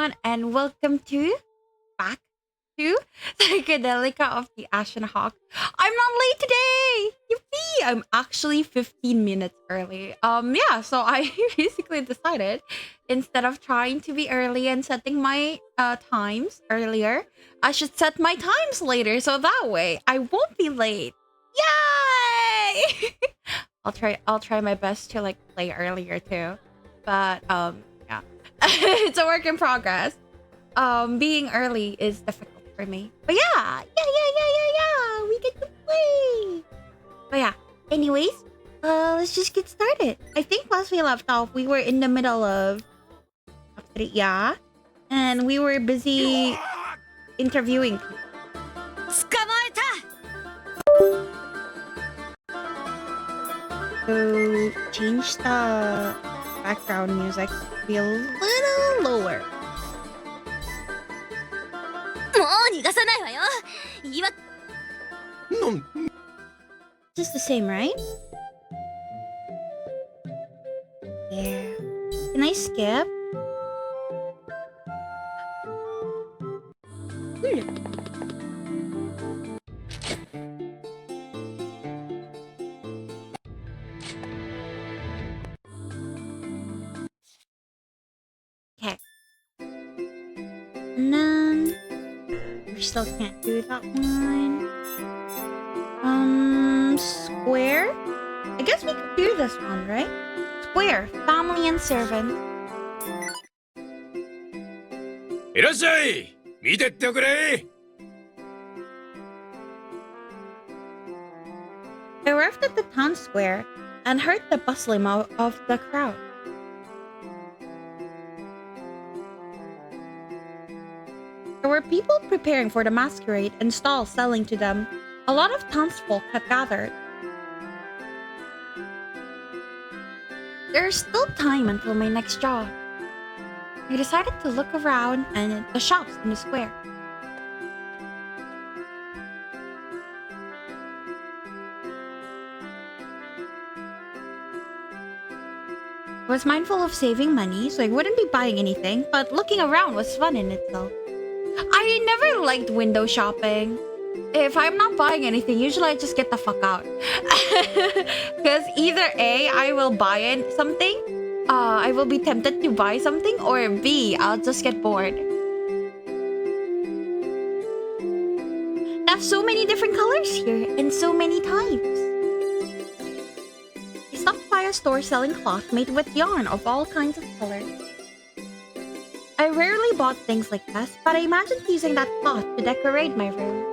everyone, and welcome to back to Psychedelica of the Ashen Hawk. I'm not late today! Yippee! I'm actually 15 minutes early. Yeah, so I basically decided instead of trying to be early and setting my times earlier, I should set my times later so that way I won't be late. Yay! I'll try my best to like play earlier too. But yeah. It's a work in progress. Being early is difficult for me. But yeah. We get to play. But yeah. Anyways, let's just get started. I think last we left off, we were in the middle of yeah, and we were busy interviewing people. So change the background music to be a little lower. Just the same, right? There. Can I skip? Okay. And then we still can't do that one. Square? I guess we could do this one, right? Square, family and servant. いらっしゃい見てっておくれ I arrived at the town square and heard the bustling of the crowd. There were people preparing for the masquerade and stalls selling to them. A lot of townsfolk had gathered. There's still time until my next job. I decided to look around and the shops in the square. I was mindful of saving money, so I wouldn't be buying anything, but looking around was fun in itself. I never liked window shopping. If I'm not buying anything, usually I just get the fuck out. Because either A, I will buy something, I will be tempted to buy something, or B, I'll just get bored. They have so many different colors here, and so many types. I stopped by a store selling cloth made with yarn of all kinds of colors. I rarely bought things like this, but I imagined using that cloth to decorate my room.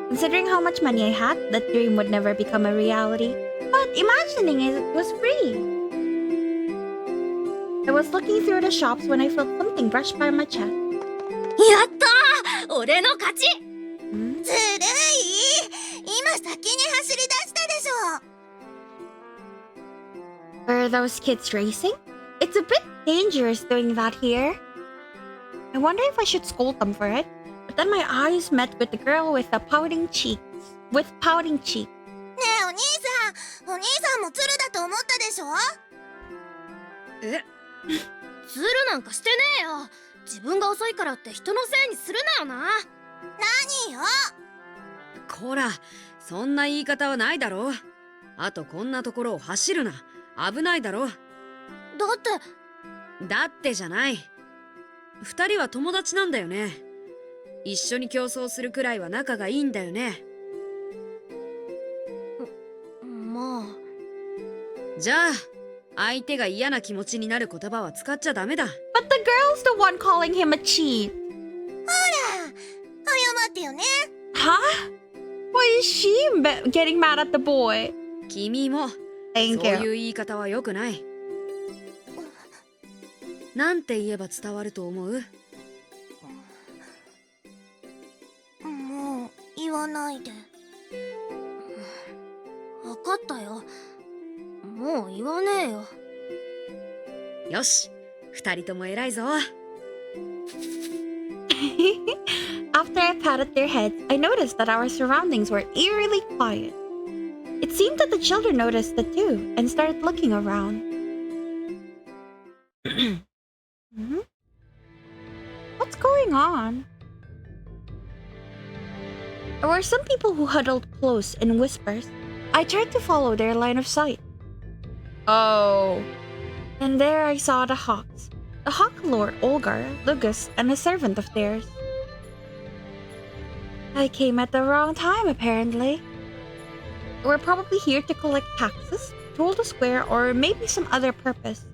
Considering how much money I had, that dream would never become a reality, but imagining it was free. I was looking through the shops when I felt something brush by my chest. Yatta! 俺の勝ち! Hmm? ずるい! 今先に走り出したでしょ! Were those kids racing? It's a bit dangerous doing that here. I wonder if I should scold them for it. But then my eyes met with the girl with the pouting cheeks. With pouting cheeks. ねえお兄さん、お兄さんも鶴だと思ったでしょ? え? 鶴なんかしてねえよ。自分が遅いからって人のせいにするなよな。何よ。こら、そんな言い方はないだろ。あとこんなところを走るな。危ないだろ。だってじゃない。二人は友達なんだよね。一緒に競争するくらいは仲がいいんだよね。まあ。じゃあ、相手が嫌な気持ちになる言葉は使っちゃダメだ。But the girl's the one calling him a cheat. ほら、謝ってよね。Huh? Why is she getting mad at the boy? 君も、Thank そう you. いう言い方は良くない。なんて言えば伝わると思う？もう言わないで。わかったよ。もう言わねえよ。よし、二人とも偉いぞ。After I patted their heads, I noticed that our surroundings were eerily quiet. It seemed that the children noticed it too and started looking around. going on? There were some people who huddled close in whispers. I tried to follow their line of sight. Oh. And there I saw the Hawks. The Hawk Lord Olgar, Lugus, and a servant of theirs. I came at the wrong time, apparently. They were probably here to collect taxes, toll the square, or maybe some other purpose.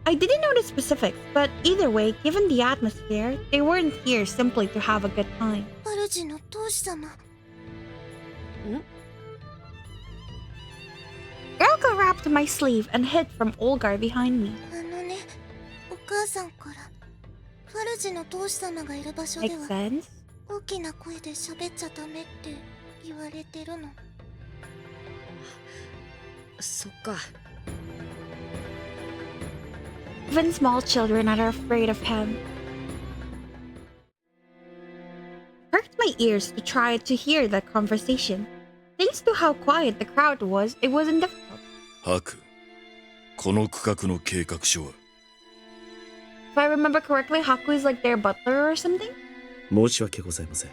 I didn't know the specifics, but either way, given the atmosphere, they weren't here simply to have a good time. 主の当主様。 Elka wrapped my sleeve and hid from Olgar behind me. ね、お母さんからファルジの当主様がいる場所で Makes は sense? 大きな声で喋っちゃダメって言われてるの。そっか。 Even small children are afraid of him. Perked my ears to try to hear that conversation. Thanks to how quiet the crowd was, it wasn't difficult. ハク、この区画の計画書は If I remember correctly, Haku is like their butler or something? 申し訳ございません。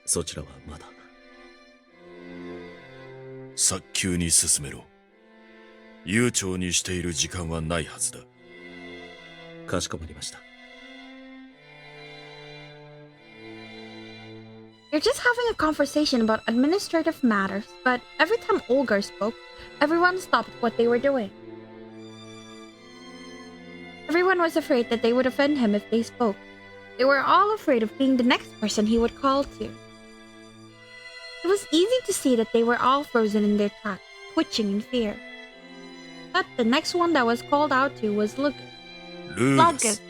そちらはまだ。早急に進めろ。悠長にしている時間はないはずだ。かしこまりました。 They're just having a conversation about administrative matters, but every time Olgar spoke, everyone stopped what they were doing. Everyone was afraid that they would offend him if they spoke. They were all afraid of being the next person he would call to. It was easy to see that they were all frozen in their tracks, twitching in fear. But the next one that was called out to was Lugus. ルーガス。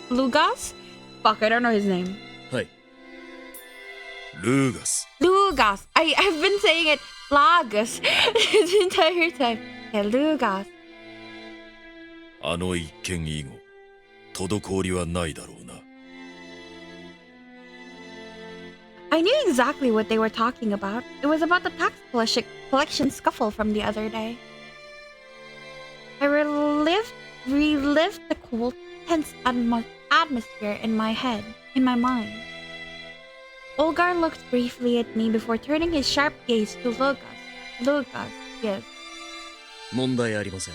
Lugas? Fuck, I don't know his name. はい。ルーガス。 Lugas. I've been saying it Lagus the entire time. Yeah, Lugas. あの一件以後、滞りはないだろうな。I knew exactly what they were talking about. It was about the tax collection scuffle from the other day. I relived the cool, tense atmosphere in my mind. Olgar looked briefly at me before turning his sharp gaze to Lugus. Lugus, yes. 問題ありません。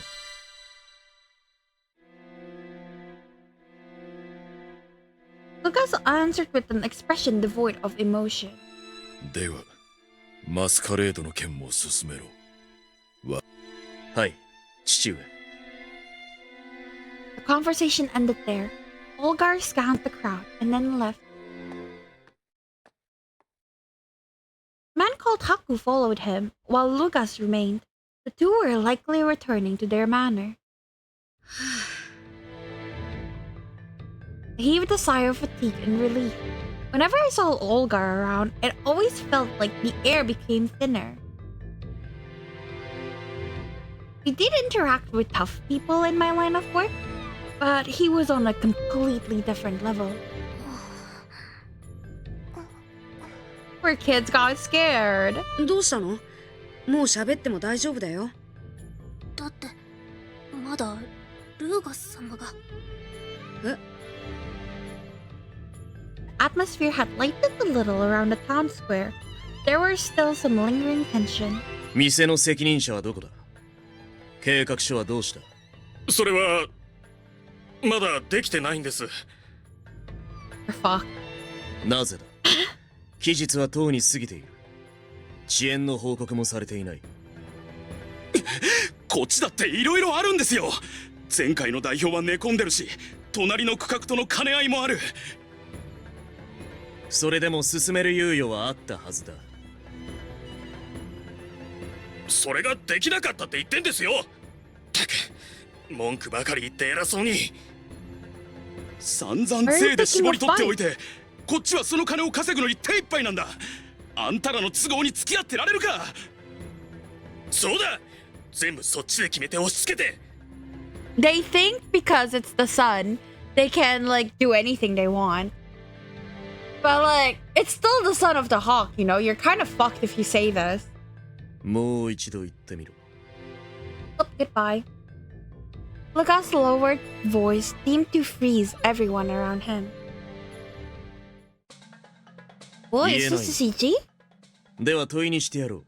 Lugus answered with an expression devoid of emotion. では、マスカレードの件も進めろ。はい、父上。 The conversation ended there. Olgar scanned the crowd and then left. A man called Haku followed him, while Lugas remained. The two were likely returning to their manor. I heaved a sigh of fatigue and relief. Whenever I saw Olgar around, it always felt like the air became thinner. We did interact with tough people in my line of work, but he was on a completely different level. Poor kids got scared. どうしたの？もう喋っても大丈夫だよ。だってまだルーガス様が。え？ Atmosphere had lightened a little around the town square. There was still some lingering tension. 店の責任者はどこだ？計画書はどうした？それはまだできてないんです。Fuck. なぜだ？期日はとうに過ぎている。遅延の報告もされていない。こっちだっていろいろあるんですよ。前回の代表は寝込んでるし、隣の区画との兼ね合いもある。それでも進める猶予はあったはずだ。それができなかったって言ってんですよ。たく、文句ばかり言って偉そうに。散々税で絞り取っておいて、こっちはその金を稼ぐのに手一杯なんだ。あんたらの都合に付き合ってられるか。そうだ、全部そっちで決めて押し付けて。They think because it's the sun, they can like do anything they want. But like, it's still the son of the hawk, you know? You're kind of fucked if you say this. もう一度言ってみろ。Oh, goodbye. Lugus' lowered voice seemed to freeze everyone around him. What, is this a CG? では問いにしてやろう。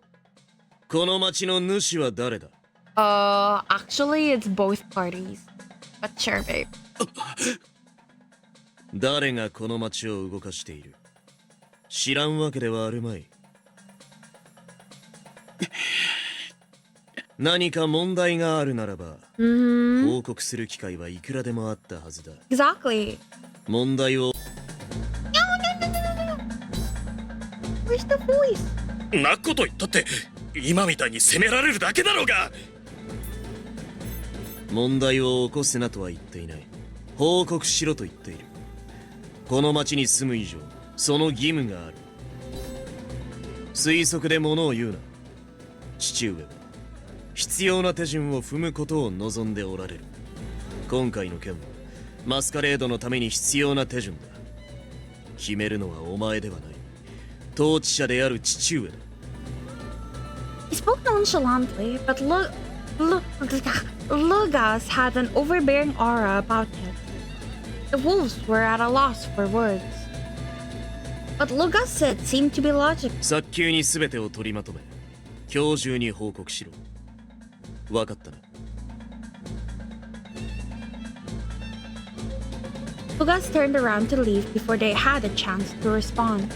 この町の主は誰だ？ Actually, it's both parties. But sure, babe. 誰がこの町を動かしている？知らんわけではあるまい。何か問題があるならば、報告する機会はいくらでもあったはずだ。Exactly. 問題を。Where's the voice? なこと言ったって今みたいに責められるだけだろうが。問題を起こせなとは言っていない。報告しろと言っている。この町に住む以上、その義務がある。推測で物を言うな。父上は必要な手順を踏むことを望んでおられる。今回の件はマスカレードのために必要な手順だ。決めるのはお前ではない。統治者である父上だ。He spoke nonchalantly, but Lugus had an overbearing aura about him. The wolves were at a loss for words. What Lugus said seemed to be logical. 早急に全てを取りまとめ、今日中に報告しろ。わかったな。Lugus turned around to leave before they had a chance to respond.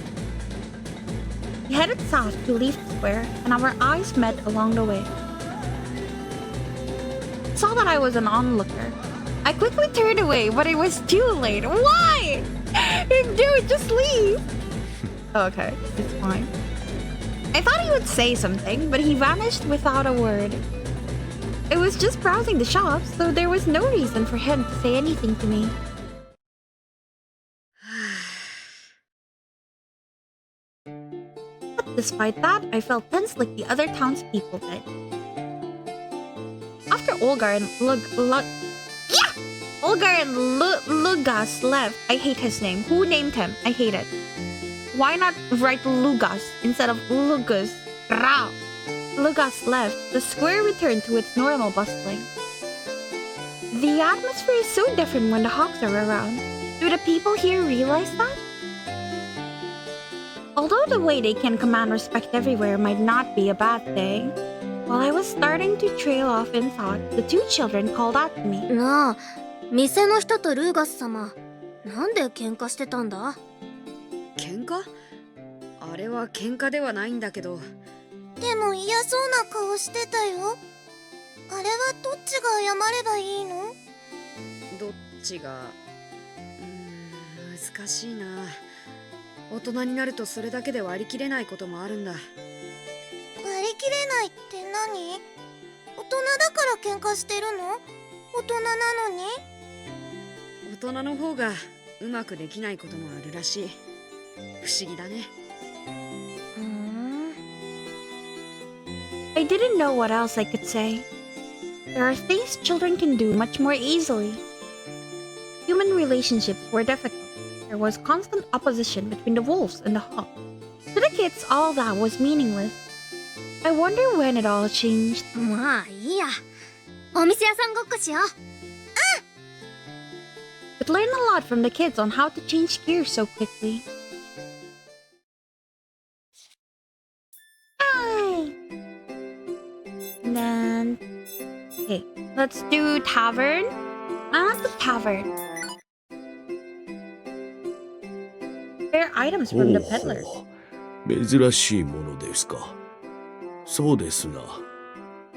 We headed south to Leaf Square, and our eyes met along the way. I saw that I was an onlooker. I quickly turned away, but it was too late. Why? Dude, just leave. Okay, it's fine. I thought he would say something, but he vanished without a word. I was just browsing the shops, so there was no reason for him to say anything to me. But despite that, I felt tense like the other townspeople did. After Olgar and Lugus left, I hate his name. Who named him? I hate it. Why not write Lugus instead of Lugus? Rah! Lugus left, the square returned to its normal bustling. The atmosphere is so different when the hawks are around. Do the people here realize that? Although the way they can command respect everywhere might not be a bad thing, while I was starting to trail off in thought, the two children called out to me. なあ、店の人とルーガス様、なんで喧嘩してたんだ？喧嘩？あれは喧嘩ではないんだけど。でも嫌そうな顔してたよ。あれはどっちが謝ればいいの？どっちが難しいな。大人になるとそれだけで割り切れないこともあるんだ。割り切れないって何？大人だから喧嘩してるの？大人なのに？大人の方がうまくできないこともあるらしい。不思議だね。I didn't know what else I could say. There are things children can do much more easily. Human relationships were difficult. There was constant opposition between the wolves and the hawk. To the kids, all that was meaningless. I wonder when it all changed. まあいいや。お店屋さんごっこしよう。But learned a lot from the kids on how to change gears so quickly. Hi! And then... Okay, let's do Tavern. At the Tavern. Rare items from the peddlers. 珍しいものですか。そうですな。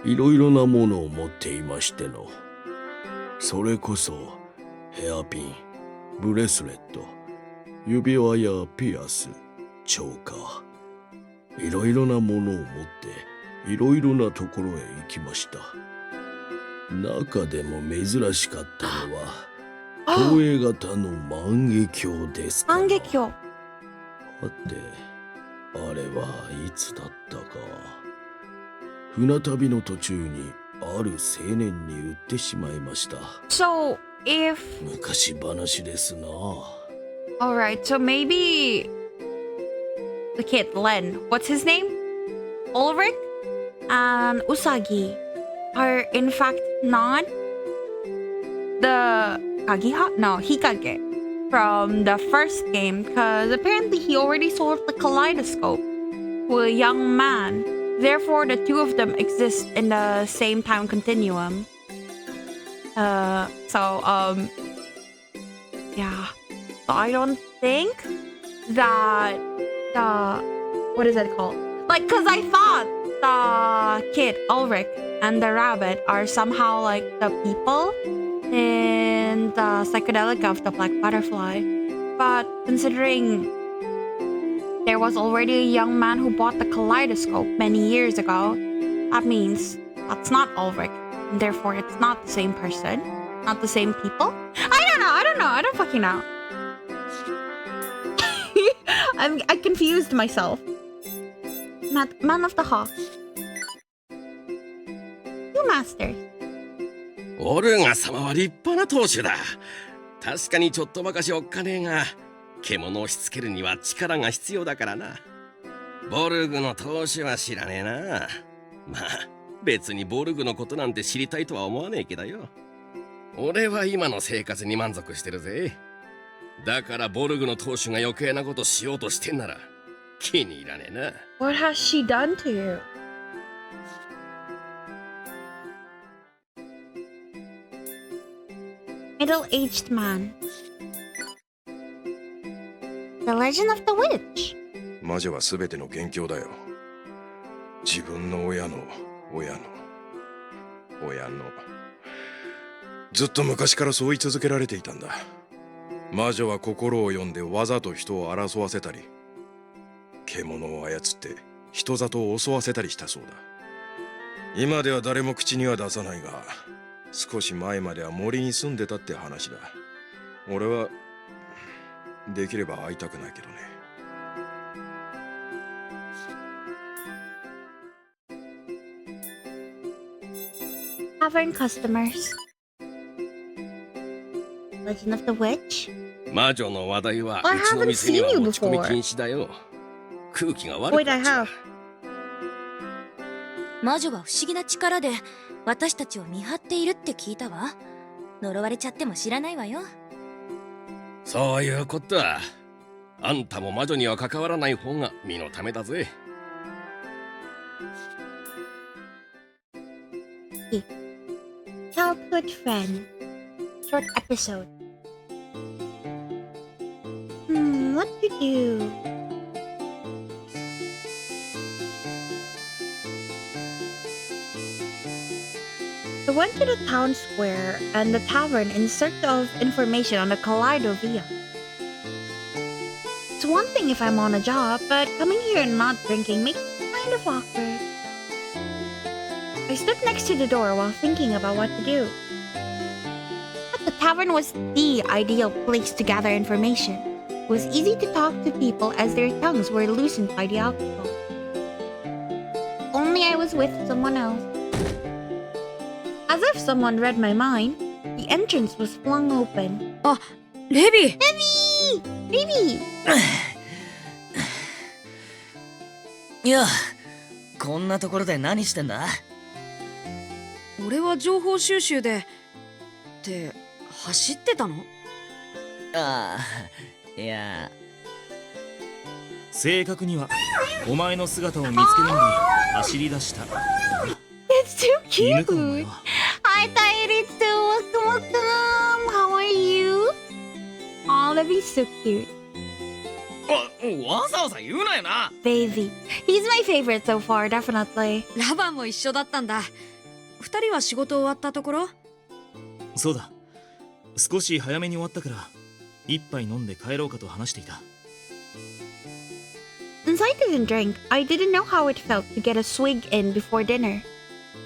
いろいろなものを持っていましての。それこそヘアピン、ブレスレット、指輪やピアス、チョーカー。いろいろなものを持っていろいろなところへ行きました。中でも珍しかったのは投影型の万華鏡ですから。万華鏡。はて、あれはいつだったか。船旅の途中にある青年に売ってしまいました。So, if... 昔話ですな。Alright, so maybe... The kid, Len. What's his name? Ulrich and Usagi are in fact not the Kagiha? No, Hikage from the first game, because apparently he already sold the kaleidoscope to a young man. Therefore, the two of them exist in the same time continuum. Yeah. So I don't think that what is it called? Like, cause I thought the kid Elric and the rabbit are somehow like the people in the Psychedelica of the Black Butterfly, but considering there was already a young man who bought the kaleidoscope many years ago, that means that's not Elric, and therefore it's not the same person, not the same people. I don't fucking know. I confused myself. Man of the Hawk. You masters. オルガ様は立派な当主だ。確かにちょっとばかしおっかねえが、獣をしつけるには力が必要だからな。ボルグの当主は知らねえな。まあ、別にボルグのことなんて知りたいとは思わねえけどよ。俺は今の生活に満足してるぜ。だからボルグの当主が余計なことしようとしてんなら気に入らねえな。What has she done to you? Middle-aged man. The Legend of the Witch. 魔女は全ての元凶だよ。自分の親のずっと昔からそう言い続けられていたんだ。魔女は心を読んでわざと人を争わせたり、獣を操って人里を襲わせたりしたそうだ。今では誰も口には出さないが、少し前までは森に住んでたって話だ。俺はできれば会いたくないけどね。Tavern customers. Legend of the Witch? 魔女の話題は I うちの haven't 店に seen は you 持ち込み before. 禁止だよ。空気が悪 Wait, くな I っちゃ have. う。魔女は不思議な力で私たちを見張っているって聞いたわ。呪われちゃっても知らないわよ。そういうことだ。あんたも魔女には関わらない方が身のためだぜ。Childhood friend. Short episode. What to do? I went to the town square and the tavern in search of information on the Kaleidovia. It's one thing if I'm on a job, but coming here and not drinking makes it kind of awkward. I stood next to the door while thinking about what to do. But the tavern was the ideal place to gather information. It was easy to talk to people as their tongues were loosened by the alcohol. Only I was with someone else. As if someone read my mind, the entrance was flung open. あ、レビ Baby! いや、こんなところで何してんだ？俺は情報収集でって走ってたの？ああ、いや。正確にはお前の姿を見つけるのに走り出した。 It's too 犬かお cute! 前は。 Hi, Tairitsu! Welcome, welcome! How are you? Oh, that'd be so cute. わざわざ言うなよな。Baby. He's my favorite so far, definitely. ラバンも一緒だったんだ。二人は仕事終わったところ？そうだ。少し早めに終わったから一杯飲んで帰ろうかと話していた。 Since I didn't drink, I didn't know how it felt to get a swig in before dinner.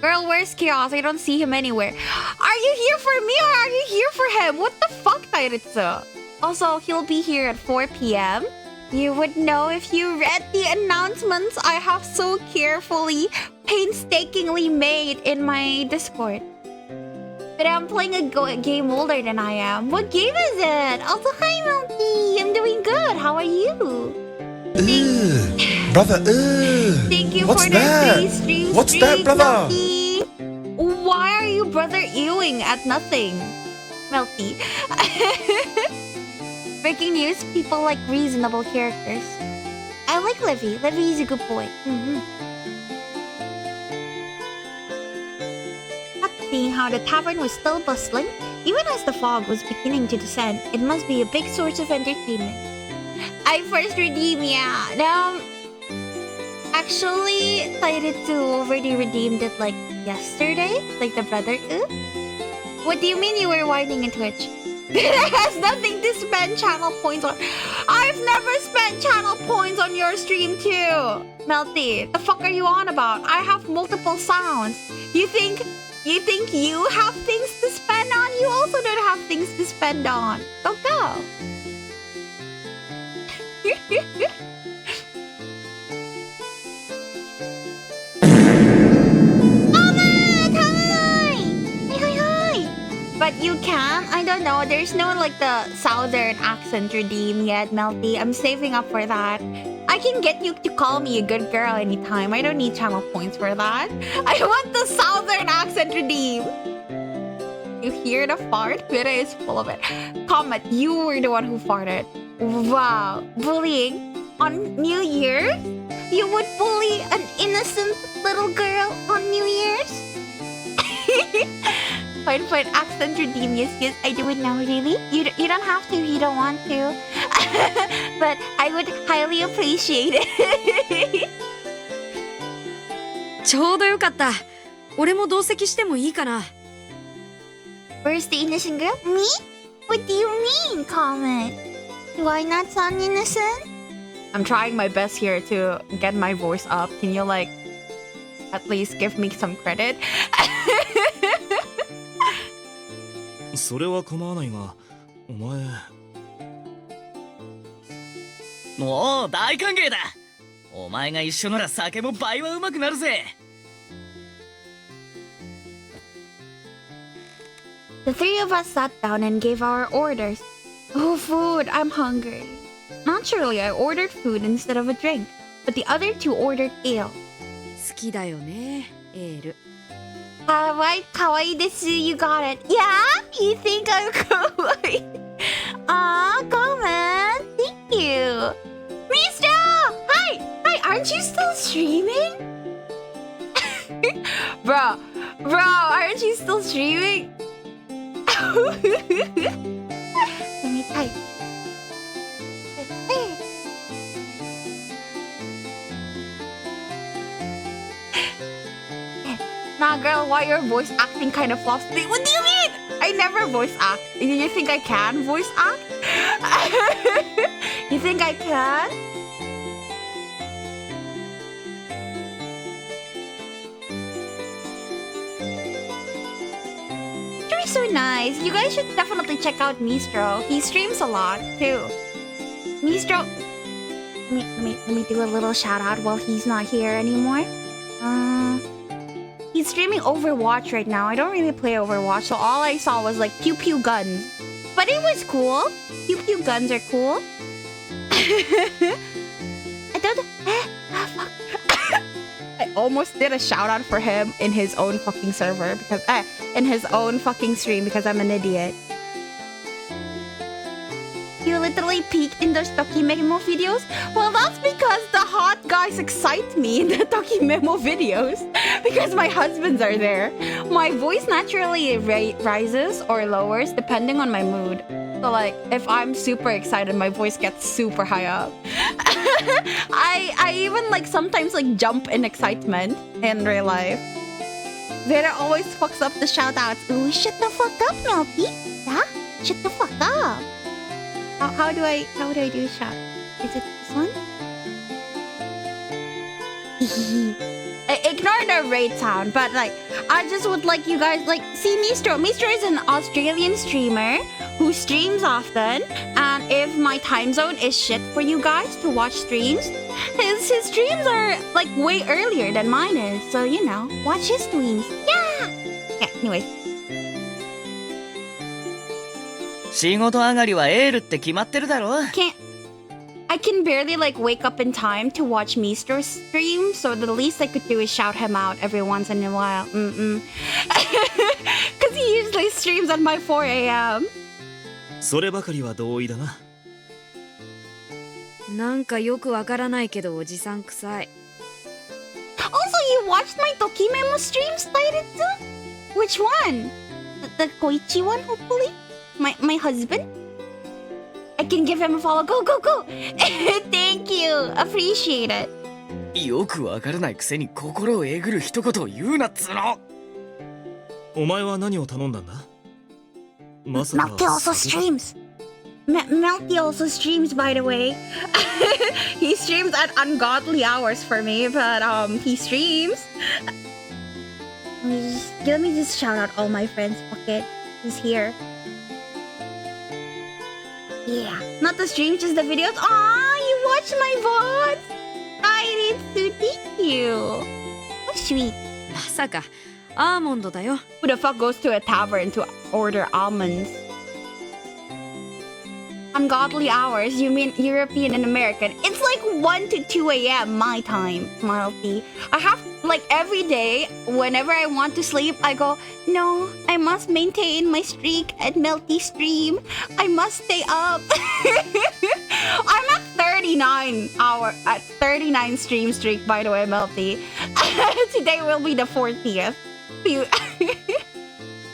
Girl, where's Chaos? I don't see him anywhere. Are you here for me or are you here for him? What the fuck, Tairitsu? Also, he'll be here at 4 p.m. You would know if you read the announcements I have so carefully, painstakingly made in my Discord. But I'm playing a game older than I am. What game is it? Also, hi, Milky. I'm doing good. How are you? Brother, Thank you what's for that? the 3 streams. What's that, brother? Milky. Why are you brother ewing at nothing? Melty. Breaking news, people like reasonable characters. I like Livy. Livy is a good boy. Seeing how the tavern was still bustling, even as the fog was beginning to descend, it must be a big source of entertainment. I first redeemed, yeah. Now, actually, Tairitsu already redeemed it like yesterday, like the brother. What do you mean you were whining in Twitch? It has nothing to spend channel points on. I've never spent channel points on your stream too. Melty, the fuck are you on about? I have multiple sounds. You think you have things to spend on? You also don't have things to spend on. Go. But you can? I don't know. There's no like the southern accent redeem yet, Melty. I'm saving up for that. I can get you to call me a good girl anytime. I don't need channel points for that. I want the southern accent redeem. You hear the fart? Twitter is full of it. Comment, you were the one who farted. Wow. Bullying on New Year's? You would bully an innocent little girl on New Year's? Fine, accent redeem. Yes, I do it now, really? You don't have to if you don't want to. But I would highly appreciate it. ちょうどよかった。俺も同席してもいいかな。Where's the innocent girl? Me? What do you mean, Comment? Do I not sound innocent? I'm trying my best here to get my voice up. Can you like at least give me some credit? それは構わないが、お前。もう大歓迎だ。お前が一緒なら酒も倍はうまくなるぜ。The three of us sat down and gave our orders. Oh, food! I'm hungry. Naturally, I ordered food instead of a drink, but the other two ordered ale. 好きだよね、エール。Kawaii desu, you got it. Yeah? You think I'm kawaii? Aw, comment. Thank you. Mister! Hi! Aren't you still streaming? Bro, aren't you still streaming? Let me type. Nah, girl, why your voice acting kind of lost? What do you mean? I never voice act. You think I can voice act? You think I can? You're so nice. You guys should definitely check out Mistro. He streams a lot too. Mistro. Let me do a little shout out while he's not here anymore. He's streaming Overwatch right now. I don't really play Overwatch, so all I saw was like pew pew guns. But it was cool. Pew pew guns are cool. I don't. Fuck. I almost did a shout out for him in his own fucking server because in his own fucking stream because I'm an idiot. You literally peeked in those Tokimemo videos? Well, that's because the hot guys excite me in the Tokimemo videos. Because my husbands are there. My voice naturally rises or lowers depending on my mood. So like, if I'm super excited, my voice gets super high up. I even like sometimes like jump in excitement in real life. Vera always fucks up the shoutouts. Ooh, shut the fuck up, Melty. Yeah? Shut the fuck up. How do I do a shout? Is it this one? Ignore the raid sound, but like I just would like you guys like see Mistro. Mistro is an Australian streamer who streams often, and if my time zone is shit for you guys to watch streams, his streams are like way earlier than mine is. So you know, watch his streams. Yeah. Okay. Anyways. 仕事上がりはエールって決まってるだろ。 I can barely like wake up in time to watch Mistro's stream, so the least I could do is shout him out every once in a while. Cause he usually streams at my 4 a.m. そればかりは同意だな。なんかよくわからないけどおじさん臭い。 Also, you watched my Tokimemo streams, Tairitsu? Which one? The Koichi one, hopefully? My husband? I can give him a follow. Go, go, go! Thank you. Appreciate it. よくわからないくせに心をえぐる一言を言うなっつうの。お前は何を頼んだんだ？まさか Melty also streams. Melty also streams, by the way. He streams at ungodly hours for me, but he streams. Let me just shout out all my friends. Pocket, who's here? Yeah, not the streams, just the videos. Aw, you watch my VODs. Thank you. So sweet. まさかアーモンドだよ。 Who the fuck goes to a tavern to order almonds? Ungodly hours? You mean European and American? It's like 1 to 2 a.m. my time, Marley. I have, like, every day, whenever I want to sleep, I go, no, I must maintain my streak at Melty Stream. I must stay up. I'm at 39 stream streak, by the way, Melty. Today will be the 40th.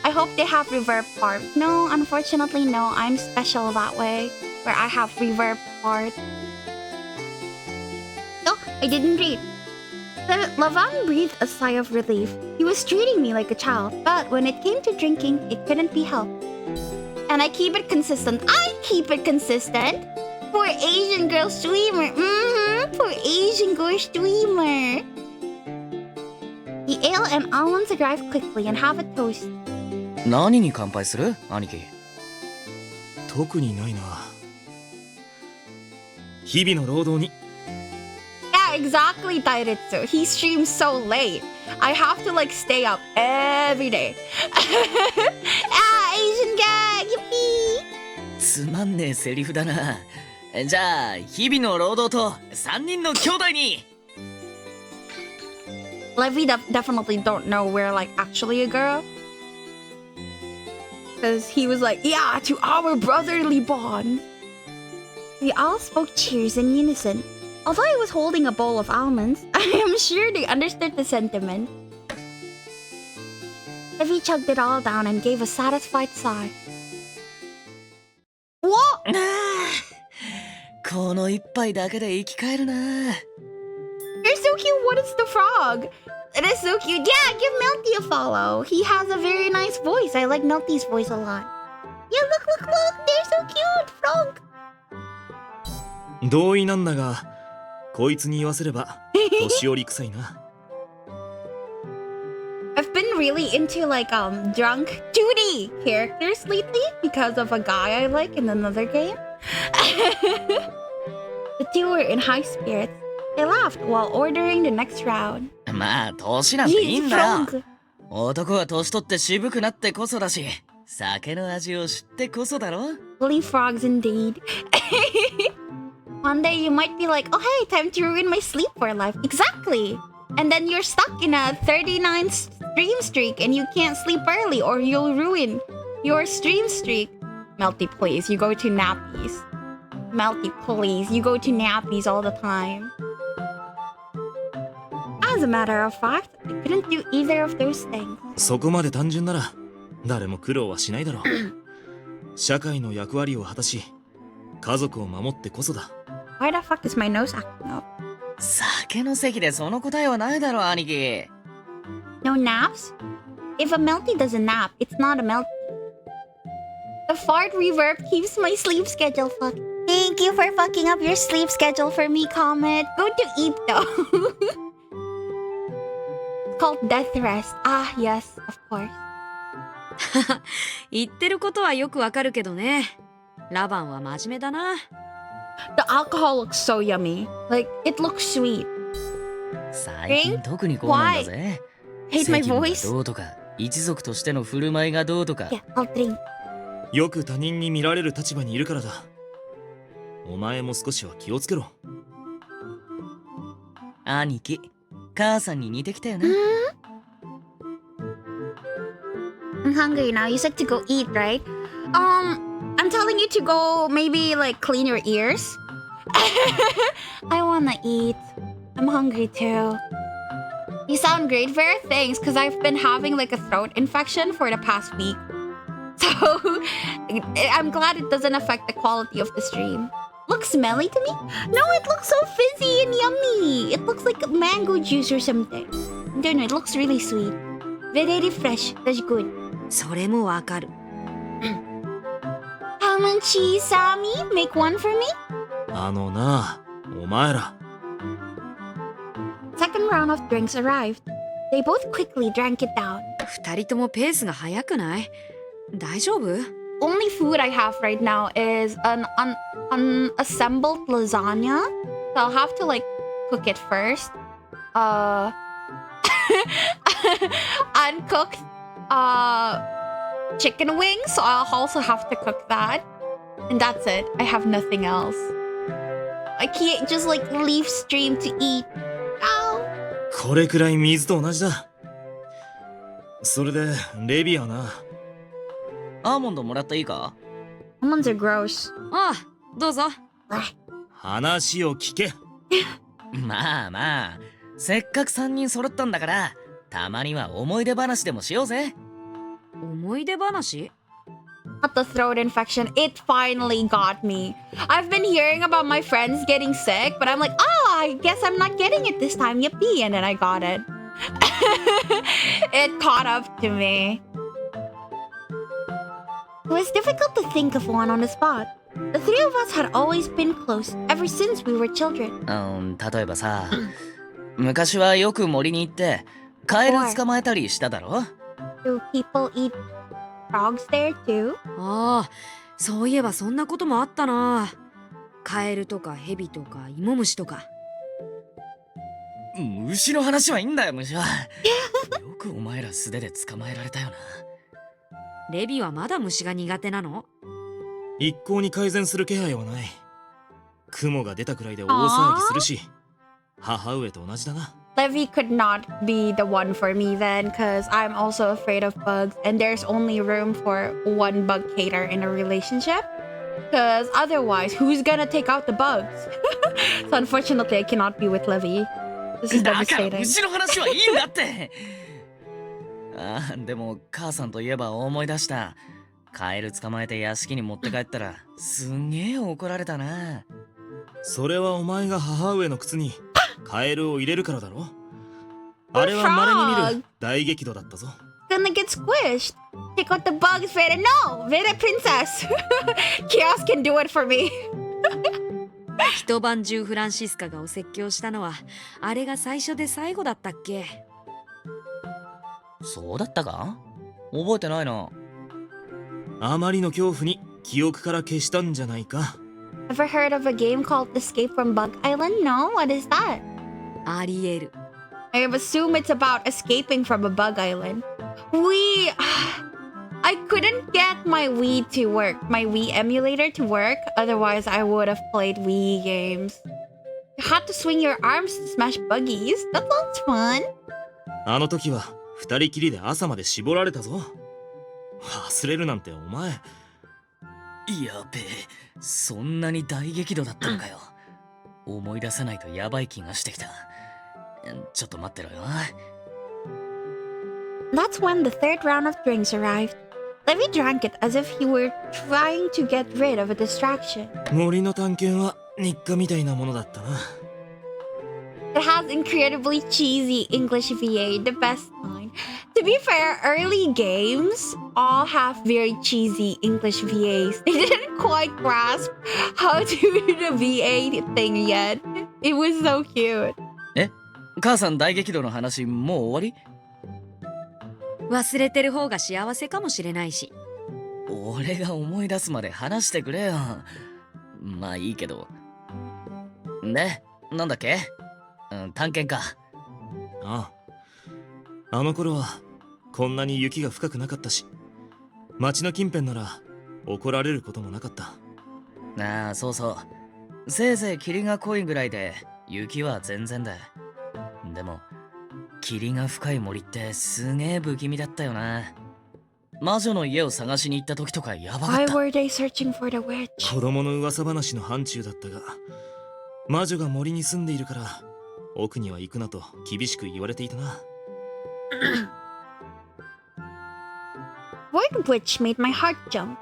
I hope they have reverb part. No, unfortunately, no. I'm special that way, where I have reverb part. No, I didn't read. Lavan breathed a sigh of relief. He was treating me like a child, but when it came to drinking, it couldn't be helped. And I keep it consistent. For Asian girl streamer. For Asian girl streamer. The ale and almonds arrived quickly and have a toast. 何に乾杯する兄貴？特にないな。日々の労働に。Yeah, exactly, Tairitsu. He streams so late. I have to like stay up every day. Asian gag, yippee! つまんねえセリフだな。じゃあ日々の労働と3人の兄弟に。Levi definitely don't know we're like actually a girl. Because he was like, yeah, to our brotherly bond. We all spoke cheers in unison. Although I was holding a bowl of almonds, I am sure they understood the sentiment. Levi chugged it all down and gave a satisfied sigh. What? この一杯だけで生き返るな。 You're so cute. What is the frog? It is so cute. Yeah, give Melty a follow. He has a very nice voice. I like Melty's voice a lot. Yeah, look. They're so cute, frog. 同意なんだが、こいつに言わせれば年寄り臭いな。I've been really into like drunk 2D characters lately because of a guy I like in another game. The two were in high spirits. They laughed while ordering the next round. まあ年なんていいんだよ。 frog. 男は年取って渋くなってこそだし、酒の味を知ってこそだろ。 Bully frogs indeed. One day you might be like, oh hey, time to ruin my sleep for life. Exactly. And then you're stuck in a 39 stream streak and you can't sleep early or you'll ruin your stream streak. Melty, please, you go to nappies. Melty, please, you go to nappies all the time. As a matter of fact, I couldn't do either of those things. そこまで単純なら誰も苦労はしないだろう。社会の役割を果たし、家族を守ってこそだ。Why the fuck is my nose acting up? 酒の席でその答えはないだろ兄貴。 No naps? If a Melty doesn't nap, it's not a Melty. The fart reverb keeps my sleep schedule fucked. Thank you for fucking up your sleep schedule for me, Comet. Go to eat though. It's called death rest. Ah, yes, of course. 言ってることはよくわかるけどね。ラバンは真面目だな。 The alcohol looks so yummy. Like, it looks sweet. 最近特にこうなんだぜ。 Hate my 責務が voice? どうとか、一族としての振る舞いがどうとか。 Yeah, I'll drink. よく他人に見られる立場にいるからだ。お前も少しは気をつけろ。兄貴、母さんに似てきたよな。I'm hungry now. You said to go eat, right? I'm telling you to go maybe like clean your ears. I wanna eat. I'm hungry too. You sound great, Vera. Thanks, because I've been having like a throat infection for the past week. So I'm glad it doesn't affect the quality of the stream. Looks smelly to me? No, it looks so fizzy and yummy. It looks like mango juice or something. I don't know, it looks really sweet. Very fresh. That's good. それもわかる。 How much cheese, Sammy? Make one for me? あのな、お前ら。 Second round of drinks arrived. They both quickly drank it down. 二人ともペースが速くない？大丈夫？ Only food I have right now is an unassembled lasagna. So I'll have to like cook it first. Uncooked chicken wings. So I'll also have to cook that. And that's it. I have nothing else. I can't just like leave stream to eat. Ow. これくらい水と同じだ。それで、レビはな。アーモンドもらっていいか？ Almonds are gross. ああ、どうぞ。話を聞け。まあまあ、せっかく3人揃ったんだから、たまには思い出話でもしようぜ。思い出話？ Not the throat infection. It finally got me. I've been hearing about my friends getting sick, but I'm like, I guess I'm not getting it this time. Yippee. And then I got it. It caught up to me. It was difficult to think of one on the spot. The three of us had always been close ever since we were children. 例えばさ、昔はよく森に行って、カエル捕まえたりしただろ？ Do people eat frogs there too? ああ、そういえばそんなこともあったな。カエルとかヘビとかイモムシとか。虫の話はいいんだよ、虫は。よくお前ら素手で捕まえられたよな。レビはまだ虫が苦手なの？一向に改善する気配はない。雲が出たくらいで大騒ぎするし、母上と同じだな。Levi could not be the one for me then, because I'm also afraid of bugs, and there's only room for one bug cater in a relationship. Because otherwise, who's gonna take out the bugs? So unfortunately, I cannot be with Levi. This is だから devastating. 虫の話はいいんだって。でも母さんといえば思い出した。カエル捕まえて屋敷に持って帰ったらすんげえ怒られたな。それはお前が母上の靴にカエルを入れるからだろ。あれは稀に見る大激怒だったぞ。Gonna get squished. Take out the bugs, Vera. No, Vera princess. Chaos can do it for me. 一晩中フランシスカがお説教したのはあれが最初で最後だったっけ？そうだったか？覚えてないな。あまりの恐怖に記憶から消したんじゃないか。Ever heard of a game called Escape from Bug Island? No, what is that? ありえる。I assume it's about escaping from a bug island. I couldn't get my Wii to work, my Wii emulator to work. Otherwise, I would have played Wii games. You had to swing your arms to smash buggies. That sounds fun. あの時は二人きりで朝まで絞られたぞ。忘れるなんてお前。やべえ、そんなに大激怒だったのかよ。思い出さないとやばい気がしてきた。ちょっと待ってろよ。That's when the third round of drinks arrived. Levi drank it as if he were trying to get rid of a distraction. 森の探検は日課みたいなものだったな。It has incredibly cheesy English VA, the best line. To be fair, early games all have very cheesy English VAs. They didn't quite grasp how to do the VA thing yet. It was so cute. 母さん大激怒の話もう終わり？忘れてる方が幸せかもしれないし。俺が思い出すまで話してくれよ。まあいいけど。で、なんだっけ？探検か。ああ。あの頃はこんなに雪が深くなかったし、町の近辺なら怒られることもなかった。ああ、そうそう。せいぜい霧が濃いぐらいで雪は全然だ。でも霧が深い森ってすげえ不気味だったよな。魔女の家を探しに行った時とかやばか Why った。 were they searching for the witch? 子供の噂話の範疇だったが、魔女が森に住んでいるから奥には行くなと厳しく言われていたな。Word witch made my heart jump.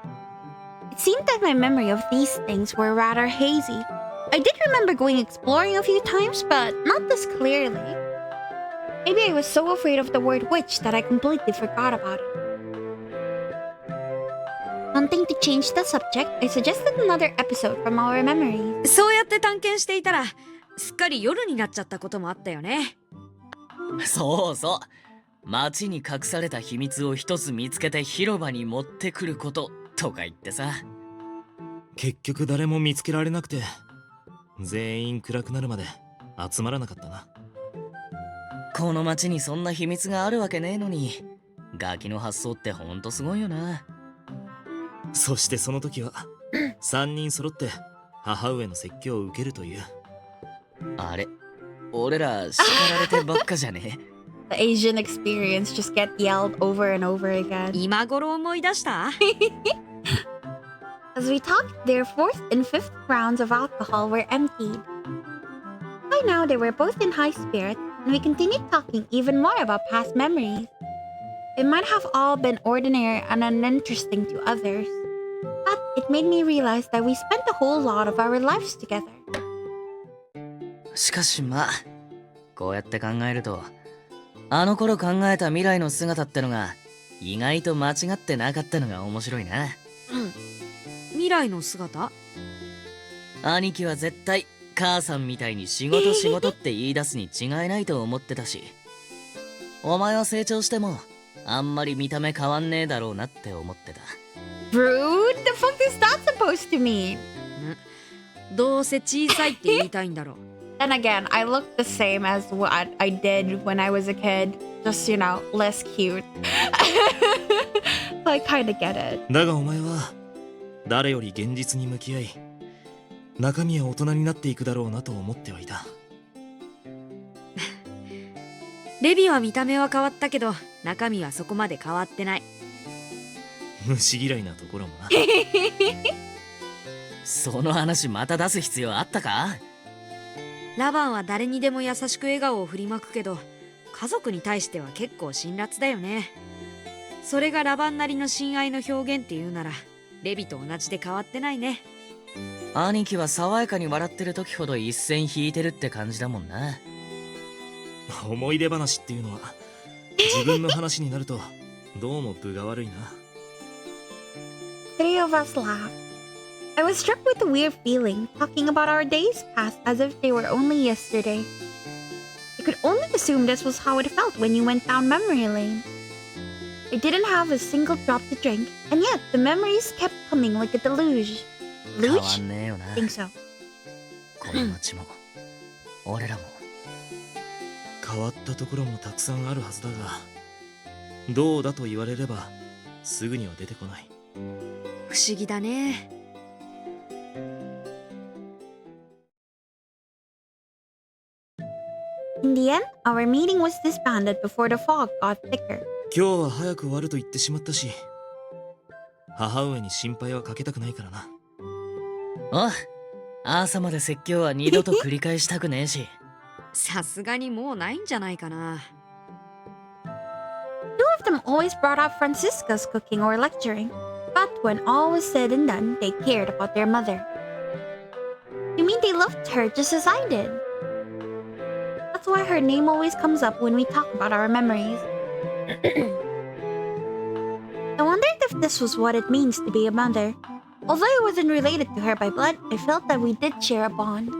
It seemed that my memory of these things were rather hazy. I did remember going exploring a few times, but not this clearly. Maybe I was so afraid of the word witch that I completely forgot about it. Wanting to change the subject, I suggested another episode from our memories. そうやって探検していたらすっかり夜になっちゃったこともあったよね。そうそう。街に隠された秘密を一つ見つけて広場に持ってくることとか言ってさ。結局誰も見つけられなくて、全員暗くなるまで集まらなかったな。この街にそんな秘密があるわけねえのに、ガキの発想ってほんとすごいよな。そしてその時は3人揃って母上の説教を受けるという。あれ、俺ら叱られてばっかじゃねえ。The Asian experience just get yelled over and over again. 今頃思い出した？ As we talked, their fourth and fifth rounds of alcohol were emptied. By now, they were both in high spirits, and we continued talking even more about past memories. It might have all been ordinary and uninteresting to others, but it made me realize that we spent a whole lot of our lives together. しかしまあ、こうやって考えると、あの頃考えた未来の姿ってのが意外と間違ってなかったのが面白いな。未来の姿？兄貴は絶対母さんみたいに仕事仕事って言い出すに違いないと思ってたし、お前は成長してもあんまり見た目変わんねえだろうなって思ってた。Rude? The fuck is that supposed to mean? どうせ小さいって言いたいんだろう。Then again, I look the same as what I did when I was a kid. Just, you know, less cute. So I kinda get it. だがお前は誰より現実に向き合い、中身は大人になっていくだろうなと思ってはいた。レビは見た目は変わったけど中身はそこまで変わってない。虫嫌いなところもな。その話また出す必要あったか？ラバンは誰にでも優しく笑顔を振りまくけど、家族に対しては結構辛辣だよね。それがラバンなりの親愛の表現っていうなら、レビと同じで変わってないね。兄貴は爽やかに笑ってる時ほど一線引いてるって感じだもんな。思い出話っていうのは自分の話になるとどうも分が悪いな。Three of us laughed. I was struck with a weird feeling, talking about our days past as if they were only yesterday. I could only assume this was how it felt when you went down memory lane. I didn't have a single drop to drink, and yet the memories kept coming like a deluge. 変わ Deluge? んねえよな。 I think so. この街も俺らも。変わったところもたくさんあるはずだが、どうだと言われればすぐには出てこない。不思議だね。In the end, our meeting was disbanded before the fog got thicker. 今日は早く終わると言ってしまったし、母上に心配はかけたくないからな。おう、朝まで説教は二度と繰り返したくねえし。さすがにもうないんじゃないかな。Two of them always brought up Francisca's cooking or lecturing, but when all was said and done, they cared about their mother. You mean they loved her just as I did? That's why her name always comes up when we talk about our memories. I wondered if this was what it means to be a mother. Although I wasn't related to her by blood, I felt that we did share a bond.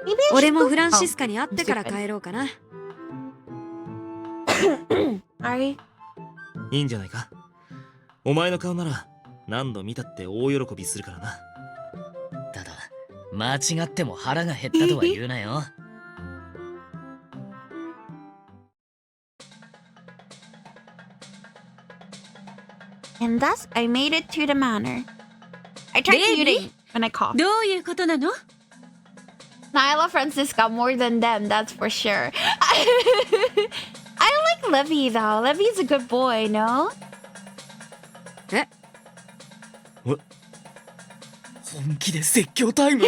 Maybe I 俺 should も go- フランシス Oh, カに会ってから帰ろうかな。sorry. いいんじゃないか。お前の顔なら何度見たって大喜びするからな。ただ、間違っても腹が減ったとは言うなよ。And thus, I made it to the manor. I tried Baby? muting when I coughed. どういうことなの？ Now, I love Francisca more than them, that's for sure. I like Levi though. Levi's a good boy, no? 本気で説教タイム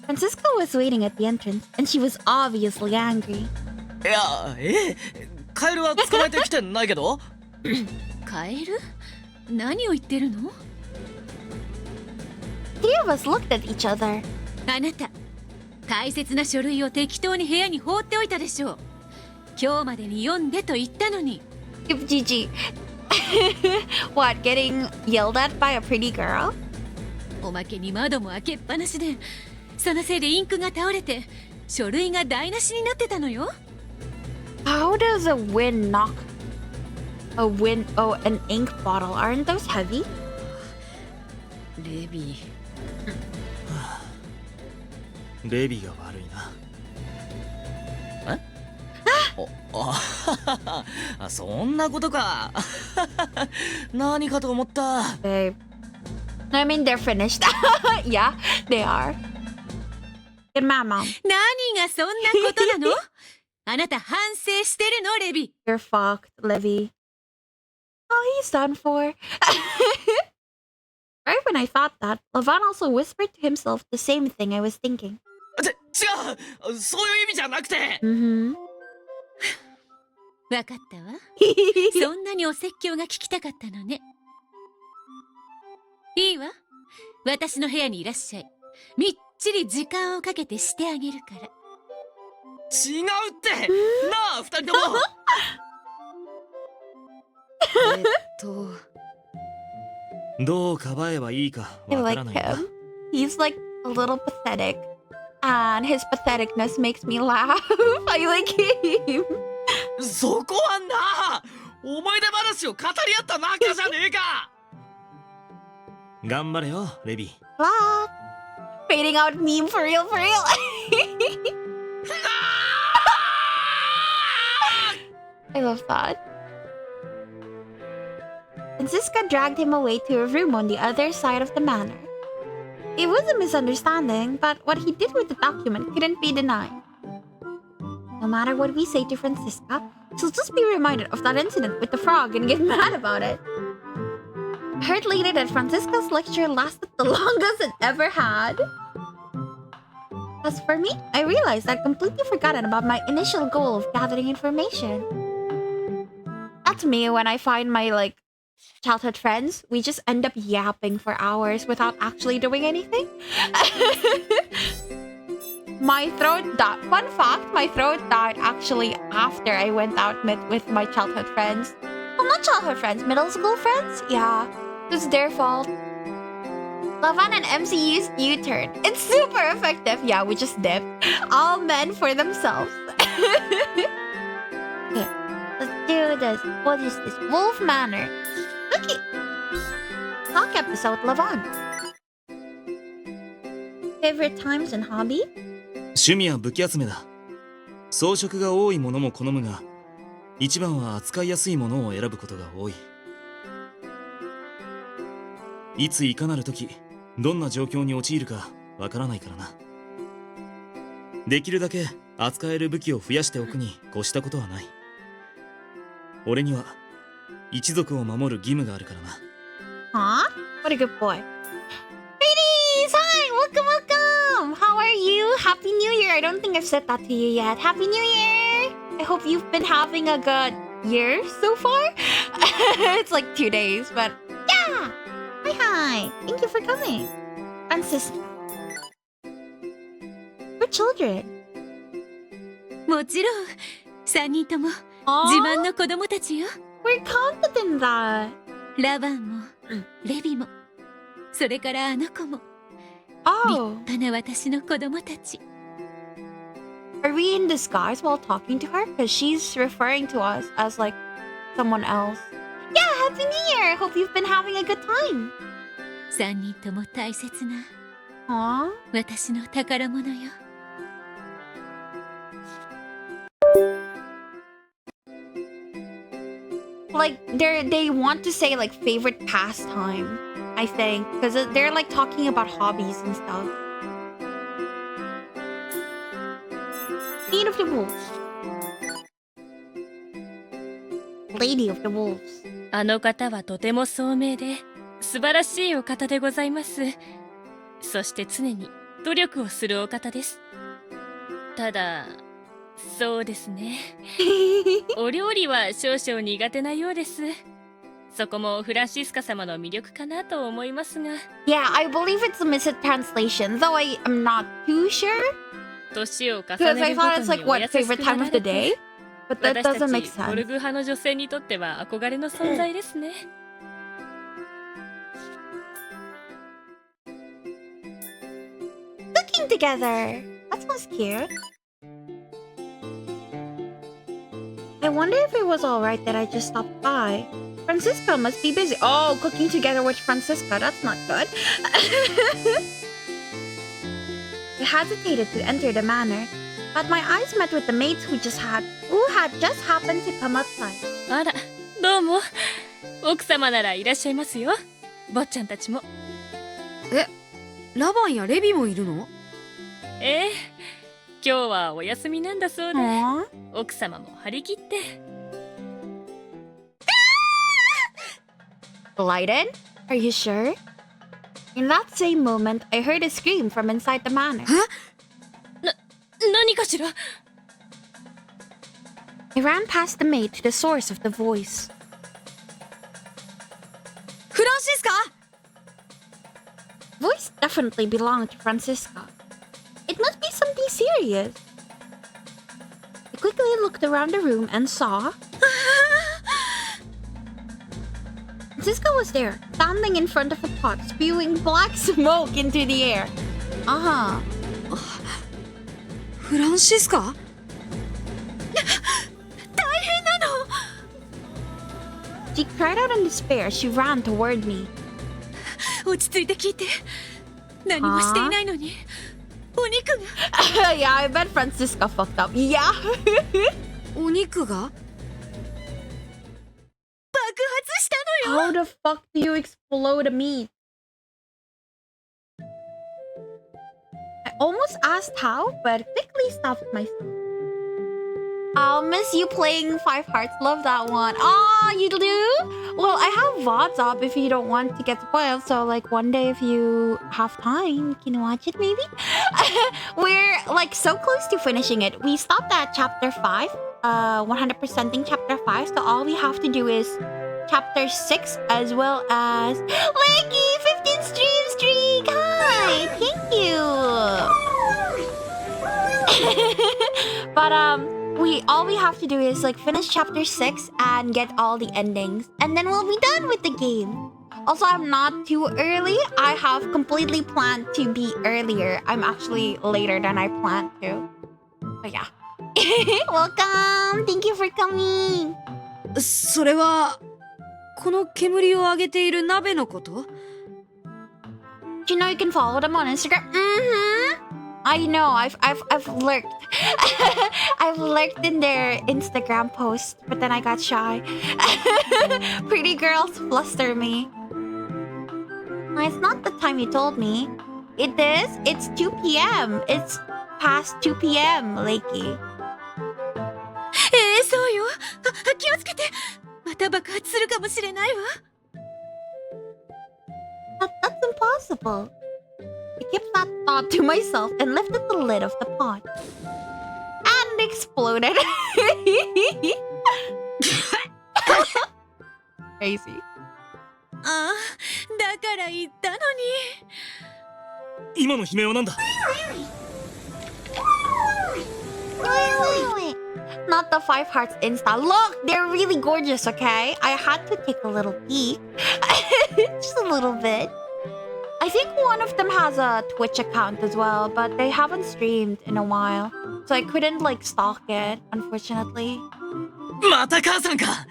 Francisca was waiting at the entrance, and she was obviously angry. いや、カエルは捕まえてきてないけどカエル？何を言ってるの？ Three of us looked at each other. あなた、大切な書類を適当に部屋に放っておいたでしょう。今日までに読んでと言ったのに。Gigi. What, getting yelled at by a pretty girl? おまけに窓も開けっぱなしで、そのせいでインクが倒れて、書類が台無しになってたのよ。How does a wind knock an ink bottle? Aren't those heavy? レビレビが悪いな。そんなことか何かと思った。 Babe. I mean, they're finished. Yeah, they are. Good man, Mom. 何がそんなことなの？あなた反省してるの、レビ。You're fucked, Livy. Oh, he's done for. Right when I thought that, Lavan also whispered to himself the same thing I was thinking. 違う、そういう意味じゃなくて。Mm-hmm. わかったわ。そんなにお説教が聞きたかったのね。いいわ。私の部屋にいらっしゃい。みっちり時間をかけてしてあげるから。違うってなあ、二人ともどうかばえばいいか I わか like らないな。 him. He's like a little pathetic. And his patheticness makes me laugh. I like him. そこはな、思い出話を語り合った仲じゃねえか。頑張れよ、レビ。Blah. Fading out meme for real, for real. I love that. Francisca dragged him away to a room on the other side of the manor. It was a misunderstanding, but what he did with the document couldn't be denied. No matter what we say to Francisca, she'll just be reminded of that incident with the frog and get mad about it. I heard later that Francisca's lecture lasted the longest it ever had. As for me, I realized I'd completely forgotten about my initial goal of gathering information. That's me when I find my, childhood friends. We just end up yapping for hours without actually doing anything. My throat died. Fun fact, my throat died actually after I went out with my childhood friends. Well, not childhood friends, middle school friends? Yeah, it was their fault. Lavan and MC used U-turn. It's super effective. Yeah, we just dipped. All men for themselves. Okay, let's do this. What is this? Wolf Manor. Okay. Talk episode, Lavan. Favorite times and hobby? 趣味は武器集めだ。装飾が多いものも好むが、一番は扱いやすいものを選ぶことが多い。いついかなる時、どんな状況に陥るかわからないからな。できるだけ扱える武器を増やしておくに越したことはない。俺には一族を守る義務があるからな。Huh? What a good boy. Ladies! Hi! Welcome, welcome! How are you? Happy New Year! I don't think I've said that to you yet. Happy New Year! I hope you've been having a good year so far. It's like 2 days, but yeah! Hi, hi! Thank you for coming. Francisca. We're children. もちろん、3人とも自 Aw, 慢の子供たちよ。 we're confident in that. ラバンも、レビも、それからあの子も、立 Oh, 派な私の子供たち。 are we in disguise while talking to her? Because she's referring to us as like someone else. Yeah, Happy New Year! Hope you've been having a good time. 3人とも大切な Aw. 私の宝物よ。 Like they want to say like favorite pastime, I think, because they're like talking about hobbies and stuff. Queen of the Wolves. Lady of the Wolves. あの方はとても聡明で素晴らしいお方でございます。そして常に努力をするお方です。ただ、そうですね。お料理は少々苦手なようです。そこもフランシスカ様の魅力かなと思いますが。Yeah, I believe it's a mistranslation, though I am not too sure. 年を重 Because ね I るご thought と it's に like お what 優し favorite く time な of ら the れ day, て、 but that 私た doesn't make ちボル sense. グ派の女性にとっては憧れの存在ですね。Cooking together. That sounds cute. I wonder if it was alright that I just stopped by. Francisca must be busy. Oh, cooking together with Francisca. That's not good. I hesitated to enter the manor, but my eyes met with the maids who had just happened to come outside. あら、どうも。奥様ならいらっしゃいますよ。坊ちゃんたちも。え、ラバンやレビもいるの？ええ、今日はお休みなんだそうで、 Aww. 奥様も張り切って。Delighted? Are you sure? In that same moment, I heard a scream from inside the manor. 何かしら？ I ran past the maid to the source of the voice. フランシスカ？ Voice definitely belonged to Francisca. It must be something serious. I quickly looked around the room and saw... Francisca was there, standing in front of a pot, spewing black smoke into the air. Uh-huh. フランシスカ？ She cried out in despair. She ran toward me. 落ち着いて聞いて。何もしていないのに。お肉が。Yeah, I bet Francisca fucked up. Yeah. お肉が？ How the fuck do you explode a meat? I almost asked how, but quickly stopped myself. I'll miss you playing Five Hearts. Love that one. Ah, you do? Well, I have VODs up if you don't want to get spoiled. So, like, one day if you have time, you can watch it maybe? We're, like, so close to finishing it. We stopped at chapter 5. 100%ing chapter 5. So all we have to do is chapter 6 as well as... Lakey! 15 stream streak! Hi! Thank you! But, all we have to do is like finish chapter 6 and get all the endings, and then we'll be done with the game. Also, I'm not too early. I have completely planned to be earlier. I'm actually later than I planned to. But yeah. Welcome! Thank you for coming! それはこの煙を上げている鍋のこと？ Do you know you can follow them on Instagram? I know. I've lurked. I've lurked in their Instagram posts, but then I got shy. Pretty girls fluster me. It's not the time you told me. It is? It's 2 p.m. It's past 2 p.m., Lakey. そうよ。気をつけて。また爆発するかもしれないわ。That's impossible. I kept that thought to myself and lifted the lid of the pot. And exploded. Crazy. ああ、だから言ったのに。今の悲鳴はなんだ？ Wait. Not the Five Hearts Insta. Look, they're really gorgeous, okay? I had to take a little peek. Just a little bit. I think one of them has a Twitch account as well, but they haven't streamed in a while. So I couldn't like stalk it, unfortunately. また母さんか。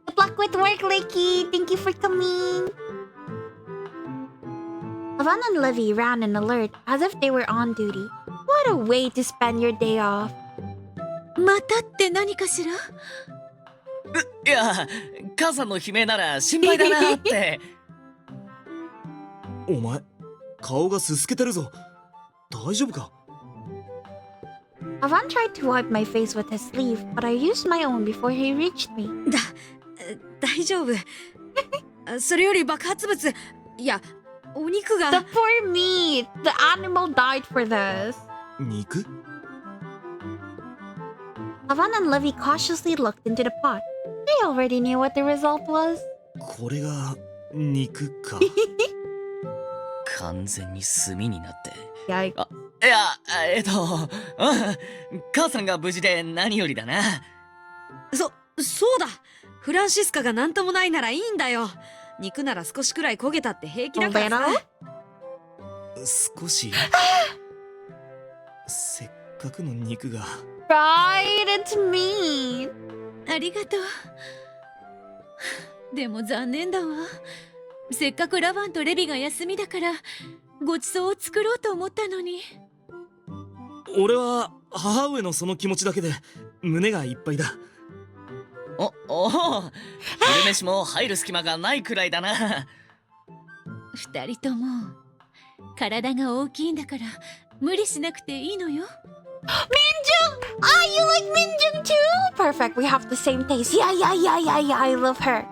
Good luck with work, Lakey. Thank you for coming. Lavan and Levi ran an alert as if they were on duty. What a way to spend your day off. またって何かしら？いや、母さんの悲鳴なら心配だなって。お前、顔がすすけてるぞ。大丈夫か？ Lavan tried to wipe my face with his sleeve, but I used my own before he reached me. 大丈夫。それより爆発物、いやお肉が。 The poor meat. The animal died for this. 肉？ Lavan and Levi cautiously looked into the pot. They already knew what the result was. これが肉か。完全に炭になって。 Yikes. いや、母さんが無事で何よりだな。そうだ。フランシスカがなんともないならいいんだよ。肉なら少しくらい焦げたって平気だからさ。少し。せっかくの肉が。Right, it's me. ありがとう。でも残念だわ。せっかくラバンとレビが休みだからごちそうを作ろうと思ったのに。俺は母上のその気持ちだけで胸がいっぱいだ。おお、昼飯も入る隙間がないくらいだな。二人とも体が大きいんだから無理しなくていいのよ。Minjung! Ah, you like Minjung too? Perfect, we have the same taste. Yeah, I love her.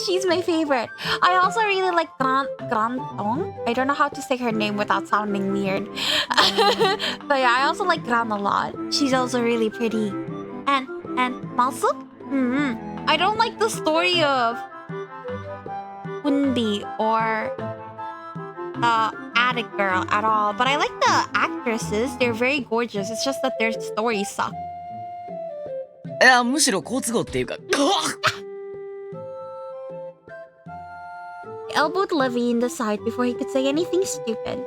She's my favorite. I also really like Grantong. I don't know how to say her name without sounding weird. But yeah, I also like Gran a lot. She's also really pretty. And Malsuk? I don't like the story of Hunbi or Attic Girl at all, but I like the actresses. They're very gorgeous. It's just that their stories suck. いや、むしろ好都合っていうか。He elbowed Levi in the side before he could say anything stupid.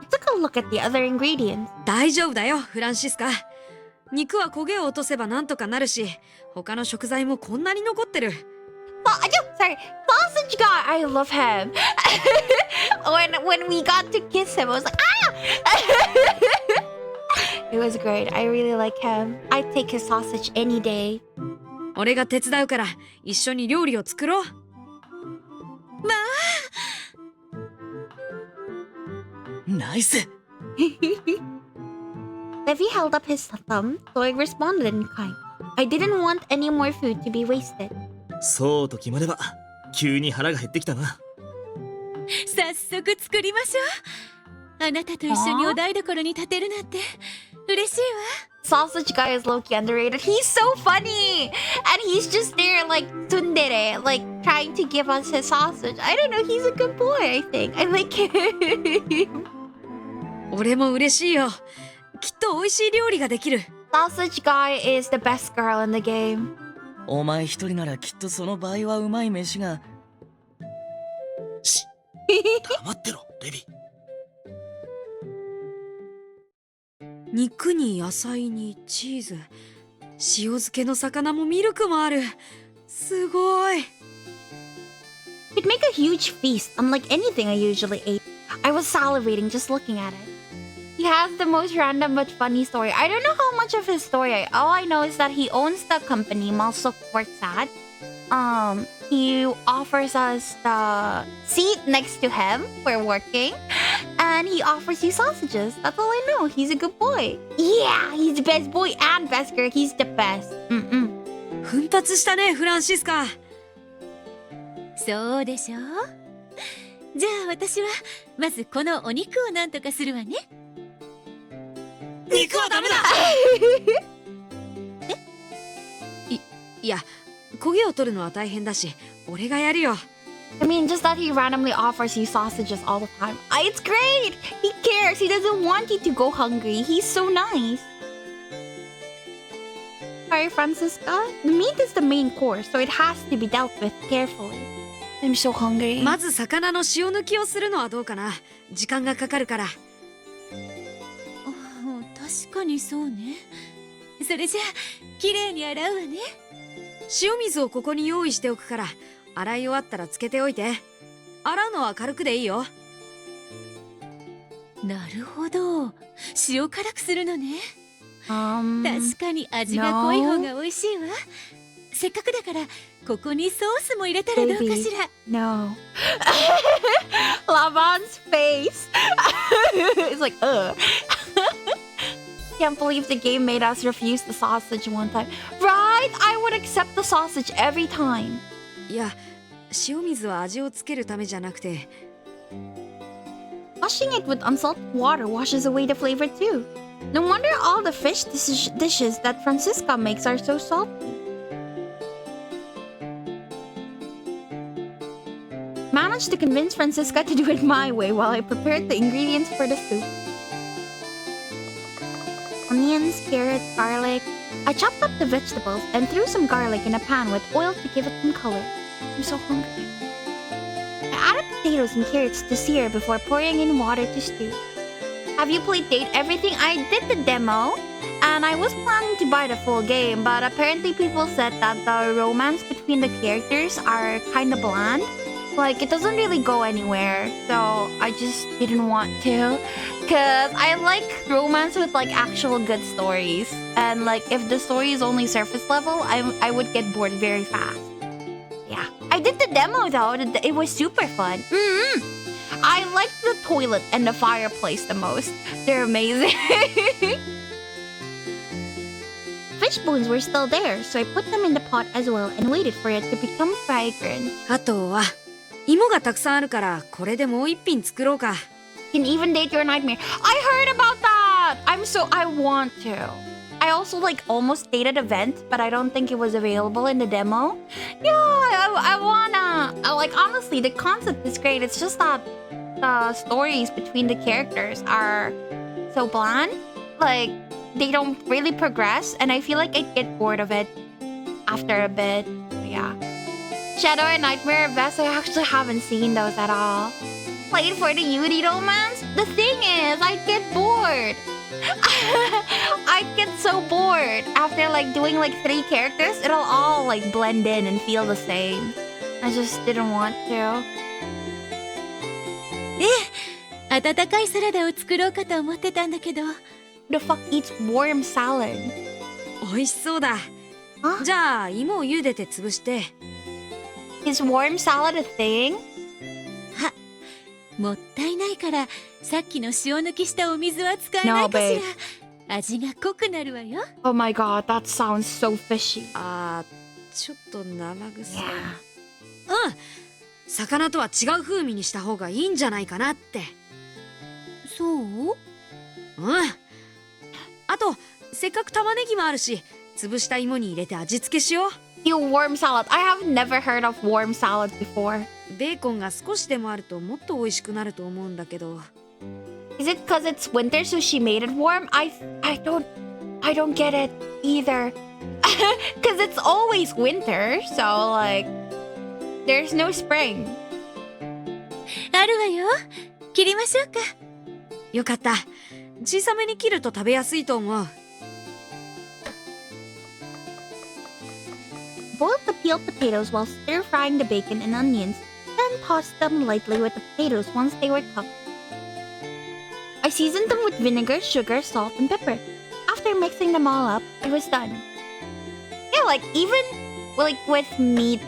He took a look at the other ingredients. 大丈夫だよフランシスカ。肉は焦げを落とせばなんとかなるし、他の食材もこんなに残ってる。Sorry, sausage guy. I love him. when we got to kiss him, I was like, ah! It was great. I really like him. I'd take his sausage any day. 俺が手伝うから一緒に料理を作ろう。ナイス。Levi held up his thumb, so I responded in kind. I didn't want any more food to be wasted. そうと決まれば急に腹が減ってきたな。早速作りましょう。あなたと一緒にお台所に立てるなんて嬉しいわ。 Sausage guy is low-key underrated. He's so funny! And he's just there like tsundere, like trying to give us his sausage. I don't know, he's a good boy, I think. I like him. 俺も嬉しいよ。きっと美味しい料理ができる。 Sausage guy is the best girl in the game. お前一人ならきっとその場合はうまい飯が。黙ってろレビ。肉に野菜にチーズ、塩漬けの魚もミルクもある。すごい。 It'd make a huge feast, unlike anything I usually ate. I was salivating just looking at it. He has the most random but funny story. I don't know how much of his story all I know is that he owns the company Malsuk works at. He offers us the seat next to him for working, and he offers you sausages. That's all I know. He's a good boy. Yeah, he's the best boy and best girl. He's the best. 奮発したねフランシスカ。そうでしょう。じゃあ私はまずこのお肉をなんとかするわね。肉はダメだ。いや、焦げを取るのは大変だし、俺がやるよ。I mean, just that he randomly offers you sausages all the time. It's great! He cares. He doesn't want you to go hungry. He's so nice. Sorry, Francisca. The meat is the main course, so it has to be dealt with carefully. I'm so hungry. まず魚の塩抜きをするのはどうかな。時間がかかるから。確かにそうね。それじゃあきれいに洗うわね。塩水をここに用意しておくから、洗い終わったらつけておいて。洗うのは軽くでいいよ。なるほど、塩辛くするのね。確かに味が濃い方が美味しいわ。せっかくだからここにソースも入れたらどうかしら。 No. Lavan's face. It's like, Can't believe the game made us refuse the sausage one time. Right? I would accept the sausage every time. いや、塩水は味をつけるためじゃなくて、 Washing it with unsalted water washes away the flavor too. No wonder all the fish dishes that Francisca makes are so salty. Managed to convince Francisca to do it my way while I prepared the ingredients for the soup. Onions, carrots, garlic. I chopped up the vegetables and threw some garlic in a pan with oil to give it some color. I'm so hungry. I added potatoes and carrots to sear before pouring in water to stew. Have you played Date Everything? I did the demo, and I was planning to buy the full game, but apparently people said that the romance between the characters are kinda bland. Like, it doesn't really go anywhere, so I just didn't want to. Cause I like romance with like actual good stories. And like, if the story is only surface level, I would get bored very fast. Yeah. I did the demo though, it was super fun. I like the toilet and the fireplace the most. They're amazing. Fish bones were still there, so I put them in the pot as well and waited for it to become fragrant. あとは芋がたくさんあるからこれでもう一品作ろうか。 Can even date your nightmare. I heard about that. I want to. I also like almost dated a vent, but I don't think it was available in the demo. Yeah, I wanna. Like honestly, the concept is great. It's just that the stories between the characters are so bland. Like they don't really progress, and I feel like I'd get bored of it after a bit. But yeah. Shadow and Nightmare are best. I actually haven't seen those at all. Played for the Yuri romance? The thing is, I get bored. I get so bored. After like doing like 3 characters, it'll all like blend in and feel the same. I just didn't want to. 温かいサラダを作ろうかと思ってたんだけど。The fuck eats warm salad? 美味しそうだ。じゃあ芋を茹でて潰して。 Is warm salad a thing? もったいないからさっきの塩抜きしたお水は使えないかしら。味が濃くなるわよ。Oh my god, that sounds so fishy. ちょっと生臭い。Yeah. 魚とは違う風味にした方がいいんじゃないかなって。そう？あとせっかく玉ねぎもあるし、潰した芋に入れて味付けしよう。You warm salad. I have never heard of warm salad before. ベーコンが少しでもあるともっと美味しくなると思うんだけど。Is it because it's winter so she made it warm? I don't get it either. Because it's always winter, so like there's no spring. あるわよ。切りましょうか。よかった。小さめに切ると食べやすいと思う。Boil the peeled potatoes while stir-frying the bacon and onions, then toss them lightly with the potatoes once they were cooked. I seasoned them with vinegar, sugar, salt, and pepper. After mixing them all up, it was done. Yeah, like even like with meat,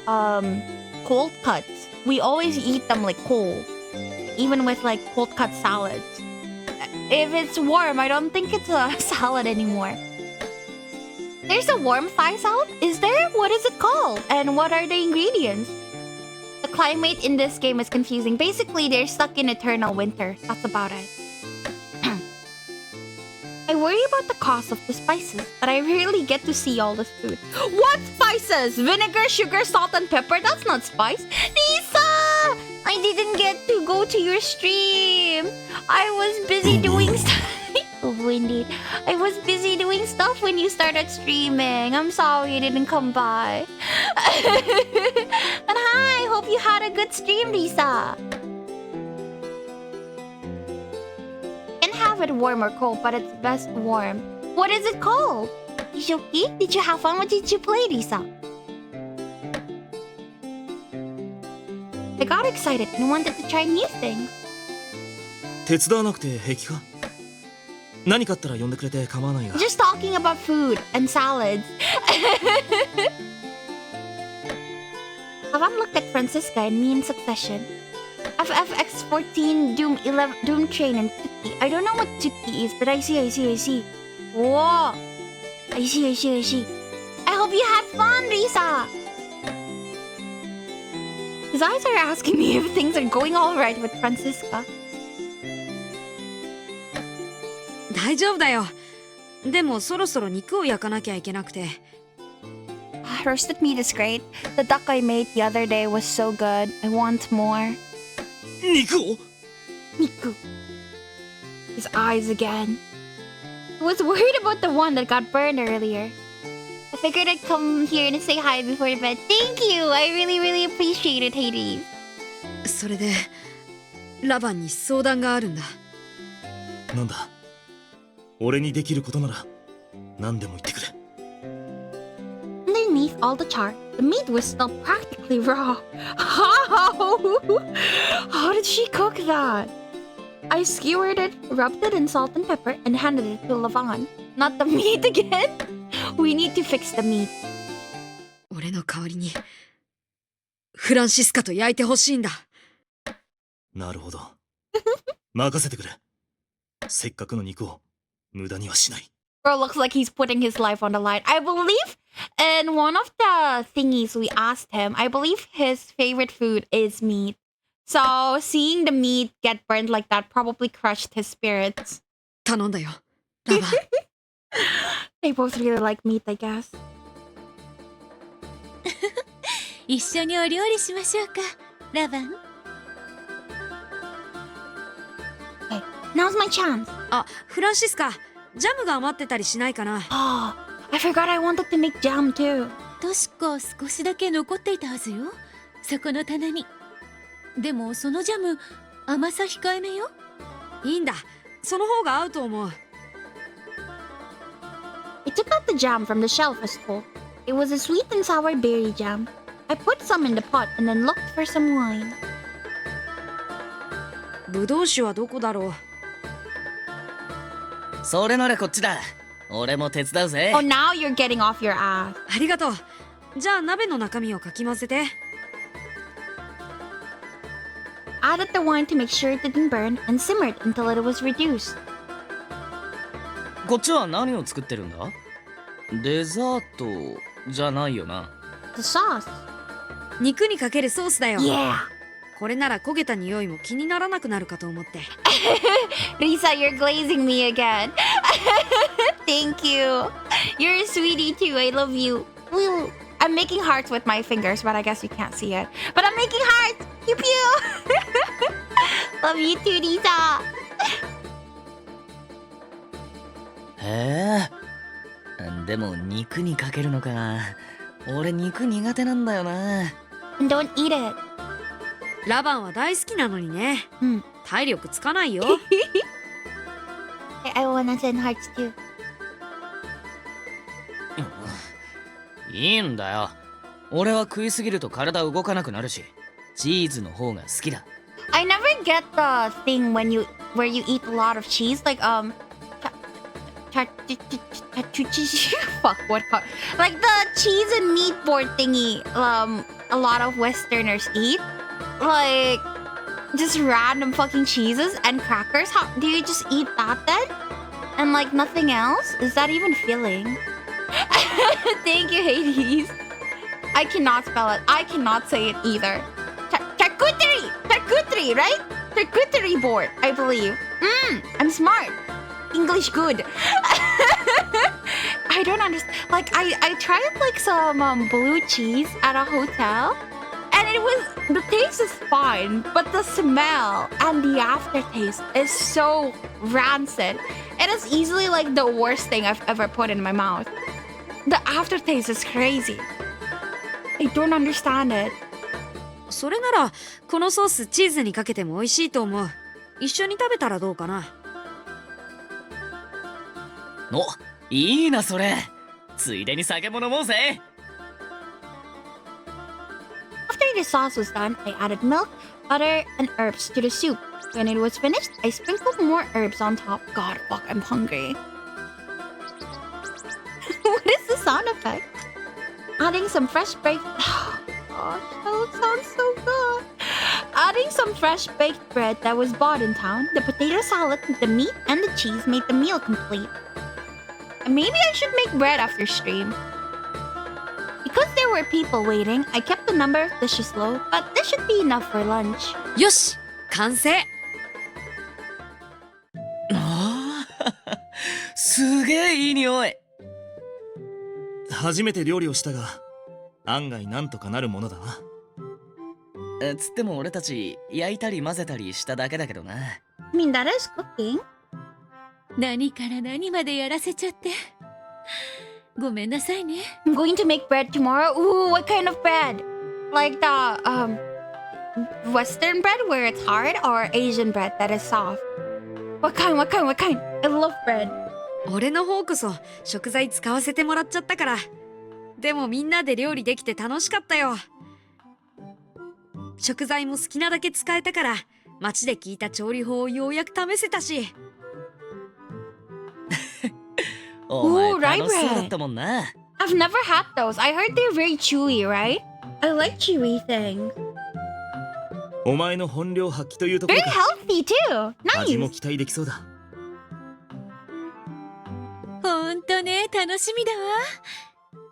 cold cuts, we always eat them like cold. Even with like cold cut salads. If it's warm, I don't think it's a salad anymore. There's a warm Thai salad? Is there? What is it called? And what are the ingredients? The climate in this game is confusing. Basically, they're stuck in eternal winter. That's about it. I worry about the cost of the spices, but I rarely get to see all this food. What spices? Vinegar, sugar, salt, and pepper? That's not spice. Lisa! I didn't get to go to your stream. I was busy doing stuff. Oh, indeed. I was busy doing stuff when you started streaming. I'm sorry you didn't come by. But hi, hope you had a good stream, Lisa. You can have it warm or cold, but it's best warm. What is it called? Ishoki? Did you have fun? What did you play, Lisa? I got excited and wanted to try new things. 手伝わなくて平気か？何かあったら呼んでくれて構わないが。Just talking about food and salads. Lavan looked at Francisca and me in succession. FFX14, Doom 11, Doom Train, and Tutti. I don't know what tutti is, but I see. Whoa. I see. I hope you had fun, Risa. His eyes are asking me if things are going all right with Francisca. 大丈夫だよ。でもそろそろ肉を焼かなきゃいけなくて。Roasted meat is great. The duck I made the other day was so good. I want more. 肉を Niku. His eyes again. I was worried about the one that got burned earlier. I figured I'd come here and say hi before bed. Thank you! I really appreciate it, Hades. それでラバンに相談があるんだ。なんだ俺にできることなら何でも言ってくれ。Underneath all the char, the meat was still practically raw. How? How did she cook that? I skewered it, rubbed it in salt and pepper, and handed it to Lavan. Not the meat again? We need to fix the meat. 俺の代わりにフランシスカと焼いてほしいんだ。なるほど任せてくれ。せっかくの肉を無駄にはしない。 Bro looks like he's putting his life on the line. I believe in one of the thingies we asked him, I believe his favorite food is meat. So seeing the meat get burned like that probably crushed his spirits. 頼んだよ、ラバン。They both really like meat, I guess. 一緒にお料理しましょうか、ラバン。Okay, now's my chance. あ、フランシスカ、ジャムが余ってたりしないかな。Oh, I forgot I wanted to make jam too. 確か少しだけ残っていたはずよ、そこの棚に。でもそのジャム甘さ控えめよ。いいんだ、その方が合うと思う。I took out the jam from the shelf as told. It was a sweet and sour berry jam. I put some in the pot and then looked for some wine. ぶどう酒はどこだろう。それならこっちだ。俺も手伝うぜ。 Oh, now you're getting off your ass. ありがとう。じゃあ鍋の中身をかき混ぜて。Added the wine to make sure it didn't burn and simmered until it was reduced. こっちは何を作ってるんだ？デザートじゃないよな。 The sauce. 肉にかけるソースだよ。 Yeah. これなら焦げた匂いも気にならなくなるかと思って。Risa, you're glazing me again. Thank you. You're a sweetie too. I love you. Woo. I'm making hearts with my fingers, but I guess you can't see it. But I'm making hearts. Pew pew. Love you too, Risa. へえ。でも肉にかけるのか。俺肉苦手なんだよな。 And don't eat it. ラバンは大好きなのにね。体力つかないよ。I wanna send hearts too. いいんだよ。俺は食いすぎると体動かなくなるし、チーズの方が好きだ。I never get the thing where you eat a lot of cheese, like fuck, what called? Like the cheese and meat board thingy. A lot of Westerners eat, like just random fucking cheeses and crackers. How do you just eat that then? And like nothing else? Is that even filling? Thank you, Hades. I cannot spell it. I cannot say it either. Charcuterie, right? Charcuterie board, I believe. I'm smart. English good. I don't understand. Like I tried like some blue cheese at a hotel, and the taste is fine, but the smell and the aftertaste is so rancid. It is easily like the worst thing I've ever put in my mouth. The aftertaste is crazy. I don't understand it. それならこのソースチーズにかけても美味しいと思う。一緒に食べたらどうかな。お、いいなそれ。ついでに酒も飲もうぜ。 After the sauce was done, I added milk, butter, and herbs to the soup. When it was finished, I sprinkled more herbs on top. God, fuck, I'm hungry. What is the sound effect? Adding some fresh baked... Gosh, that sounds so good. Adding some fresh baked bread that was bought in town, the potato salad, the meat, and the cheese made the meal complete. And maybe I should make bread after stream. Because there were people waiting, I kept the number of dishes low, but this should be enough for lunch. よし完成。ああすげえいい匂い。初めて料理をしたが案外なんとかなるものだな。つっても俺たち焼いたり混ぜたりしただけだけどな。I mean, that is cooking. 何から何までやらせちゃってごめんなさいね。 I'm going to make bread tomorrow. Ooh, what kind of bread? Like the Western bread where it's hard, or Asian bread that is soft? What kind? I love bread. 俺の方こそ食材使わせてもらっちゃったから。でもみんなで料理できて楽しかったよ。食材も好きなだけ使えたから街で聞いた調理法をようやく試せたし。お前 Ooh, 楽しそうだったもんな。I've never had those. I heard they're very chewy, right? I like chewy things. お前の本領発揮というところ Very か。 healthy too. 味も Nice. 期待できそうだ。ほんとね、楽しみだわ。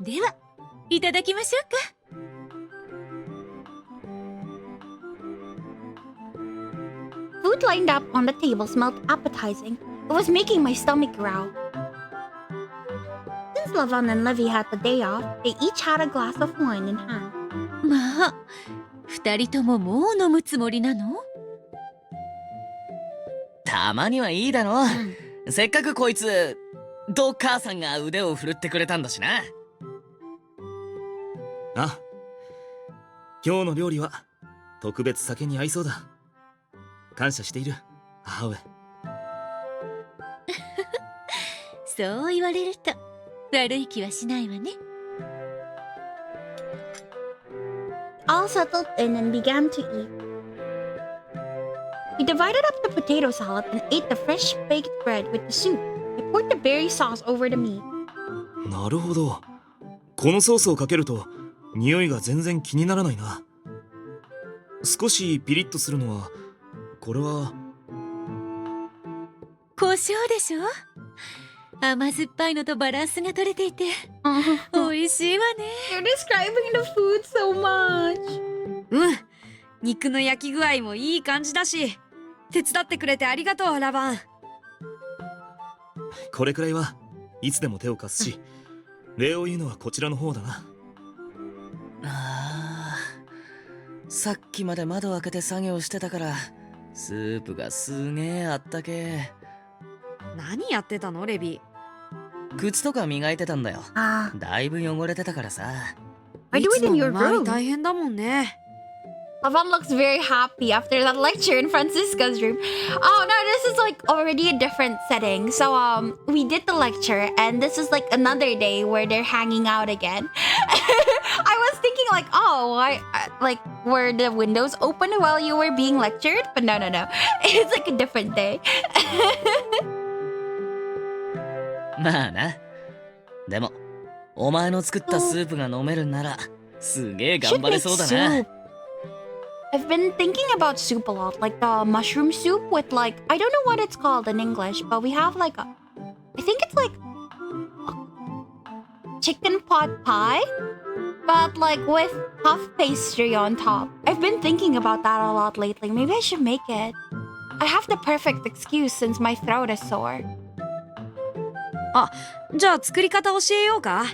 ではいただきましょうか。Food lined up on the table smelled appetizing. It was making my stomach growl. Since Lavan and Levi had the day off, they each had a glass of wine in hand. まあ二人とももう飲むつもりなの？たまにはいいだろ。せっかくこいつと母さんが腕を振るってくれたんだしな。あ、今日の料理は特別酒に合いそうだ。感謝している母上。そう言われると悪い気はしないわね。All settled in and began to eat. We divided up the potato salad and ate the fresh baked bread with the soup. I poured the berry sauce over the meat. なるほど。このソースをかけると匂いが全然気にならないな。少しピリッとするのはこれは胡椒でしょ。甘酸っぱいのとバランスが取れていて美味しいわね。 You're describing the food so much. うん。肉の焼き具合もいい感じだし。手伝ってくれてありがとうラバン。これくらいはいつでも手を貸すし、礼を言うのはこちらの方だな。あーさっきまで窓開けて作業してたからスープがすげえあったけ。何やってたのレビ？靴とか磨いてたんだよ。 Ah, だいぶ汚れてたからさ。 I い do つ it in も your 見回り room. 大変だもんね。Lavan looks very happy after that lecture in Francisca's room. Oh no, this is like already a different setting. So we did the lecture and this is like another day where they're hanging out again. I was thinking like, oh, why like were the windows open while you were being lectured? But no. It's like a different day. まあな。でもお前の作ったスープが飲めるんならすげえ Should 頑張れ make そうだな。 soup. I've been thinking about soup a lot, like the mushroom soup with like, I don't know what it's called in English, but we have like a, I think it's like a chicken pot pie, but like with puff pastry on top. I've been thinking about that a lot lately. Maybe I should make it. I have the perfect excuse since my throat is sore. あ、じゃあ作り方教えようか。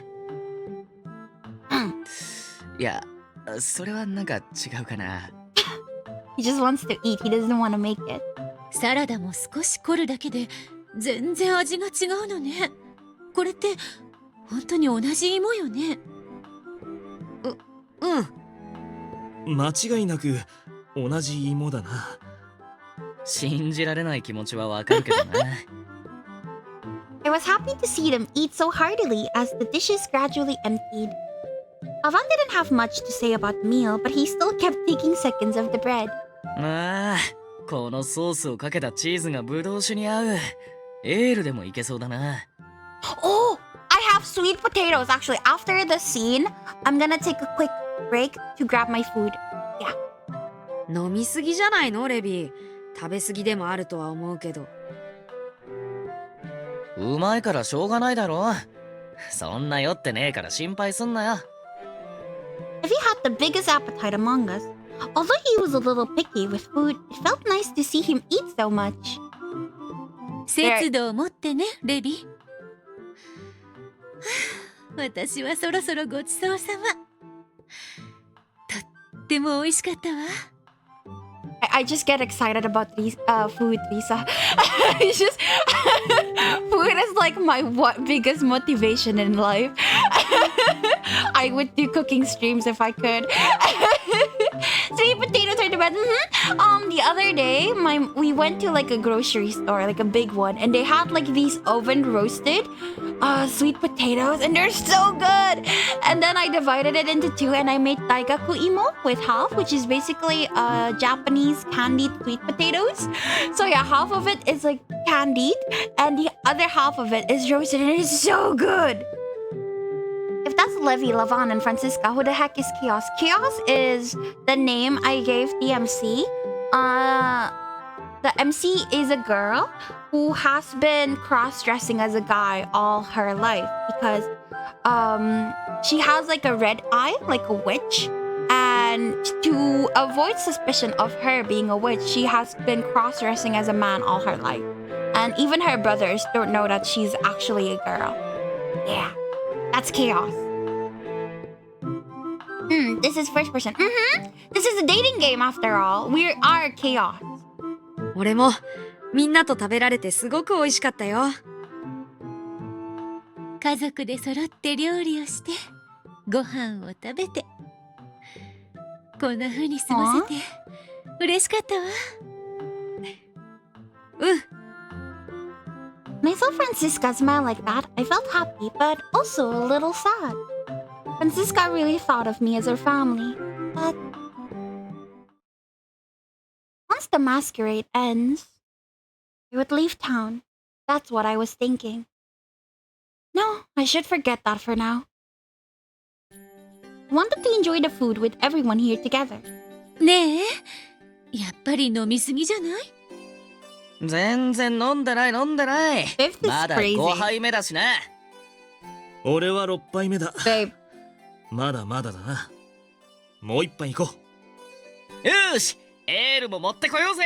いやそれはなんか違うかな。He just wants to eat. He doesn't want to make it. サラダも少し凝るだけで全然味が違うのね。これって本当に同じ芋よね。うん。間違いなく同じ芋だな。信じられない気持ちはわかるけどな。I was happy to see them eat so heartily as the dishes gradually emptied. Lavan didn't have much to say about the meal, but he still kept taking seconds of the bread. ああこのソースをかけたチーズがブドウ酒に合う。エールでもいけそうだな。 Oh, I have sweet potatoes. Actually, after the scene, I'm gonna take a quick break to grab my food. Yeah. 飲みすぎじゃないのレビー。食べすぎでもあるとは思うけど。うまいからしょうがないだろ。そんな酔ってねえから心配すんなよ。If he had the biggest appetite among us, although he was a little picky with food, it felt nice to see him eat so much. 節度を持ってね、レビ。私はそろそろごちそうさま。とっても美味しかったわ。I just get excited about these food, Lisa. It's just food is like my biggest motivation in life. I would do cooking streams if I could. Sweet potatoes are the best. The other day, we went to like a grocery store, like a big one, and they had like these oven roasted sweet potatoes, and they're so good. And then I divided it into two, and I made daigaku imo with half, which is basically Japanese candied sweet potatoes. So yeah, half of it is like candied, and the other half of it is roasted, and it is so good. If that's Levi, Lavan, and Francisca, who the heck is Chaos? Chaos is the name I gave the MC. The MC is a girl who has been cross-dressing as a guy all her life because she has like a red eye, like a witch. And to avoid suspicion of her being a witch, she has been cross-dressing as a man all her life. And even her brothers don't know that she's actually a girl. Yeah. That's chaos. This is first person. This is a dating game after all. We are chaos. 俺もみんなと食べられてすごく美味しかったよ。家族で揃って料理をしてご飯を食べてこんな風に過ごせて嬉しかったわ。When I saw Francisca smile like that, I felt happy, but also a little sad. Francisca really thought of me as her family, but once the masquerade ends, I would leave town. That's what I was thinking. No, I should forget that for now. I wanted to enjoy the food with everyone here together. ねえ、やっぱり飲みすぎじゃない？全然飲んでない。Fifth is まだ crazy. 5杯目だしな。俺は6杯目だ。 Babe. まだまだだな。もう一杯行こよし、エールも持ってこようぜ。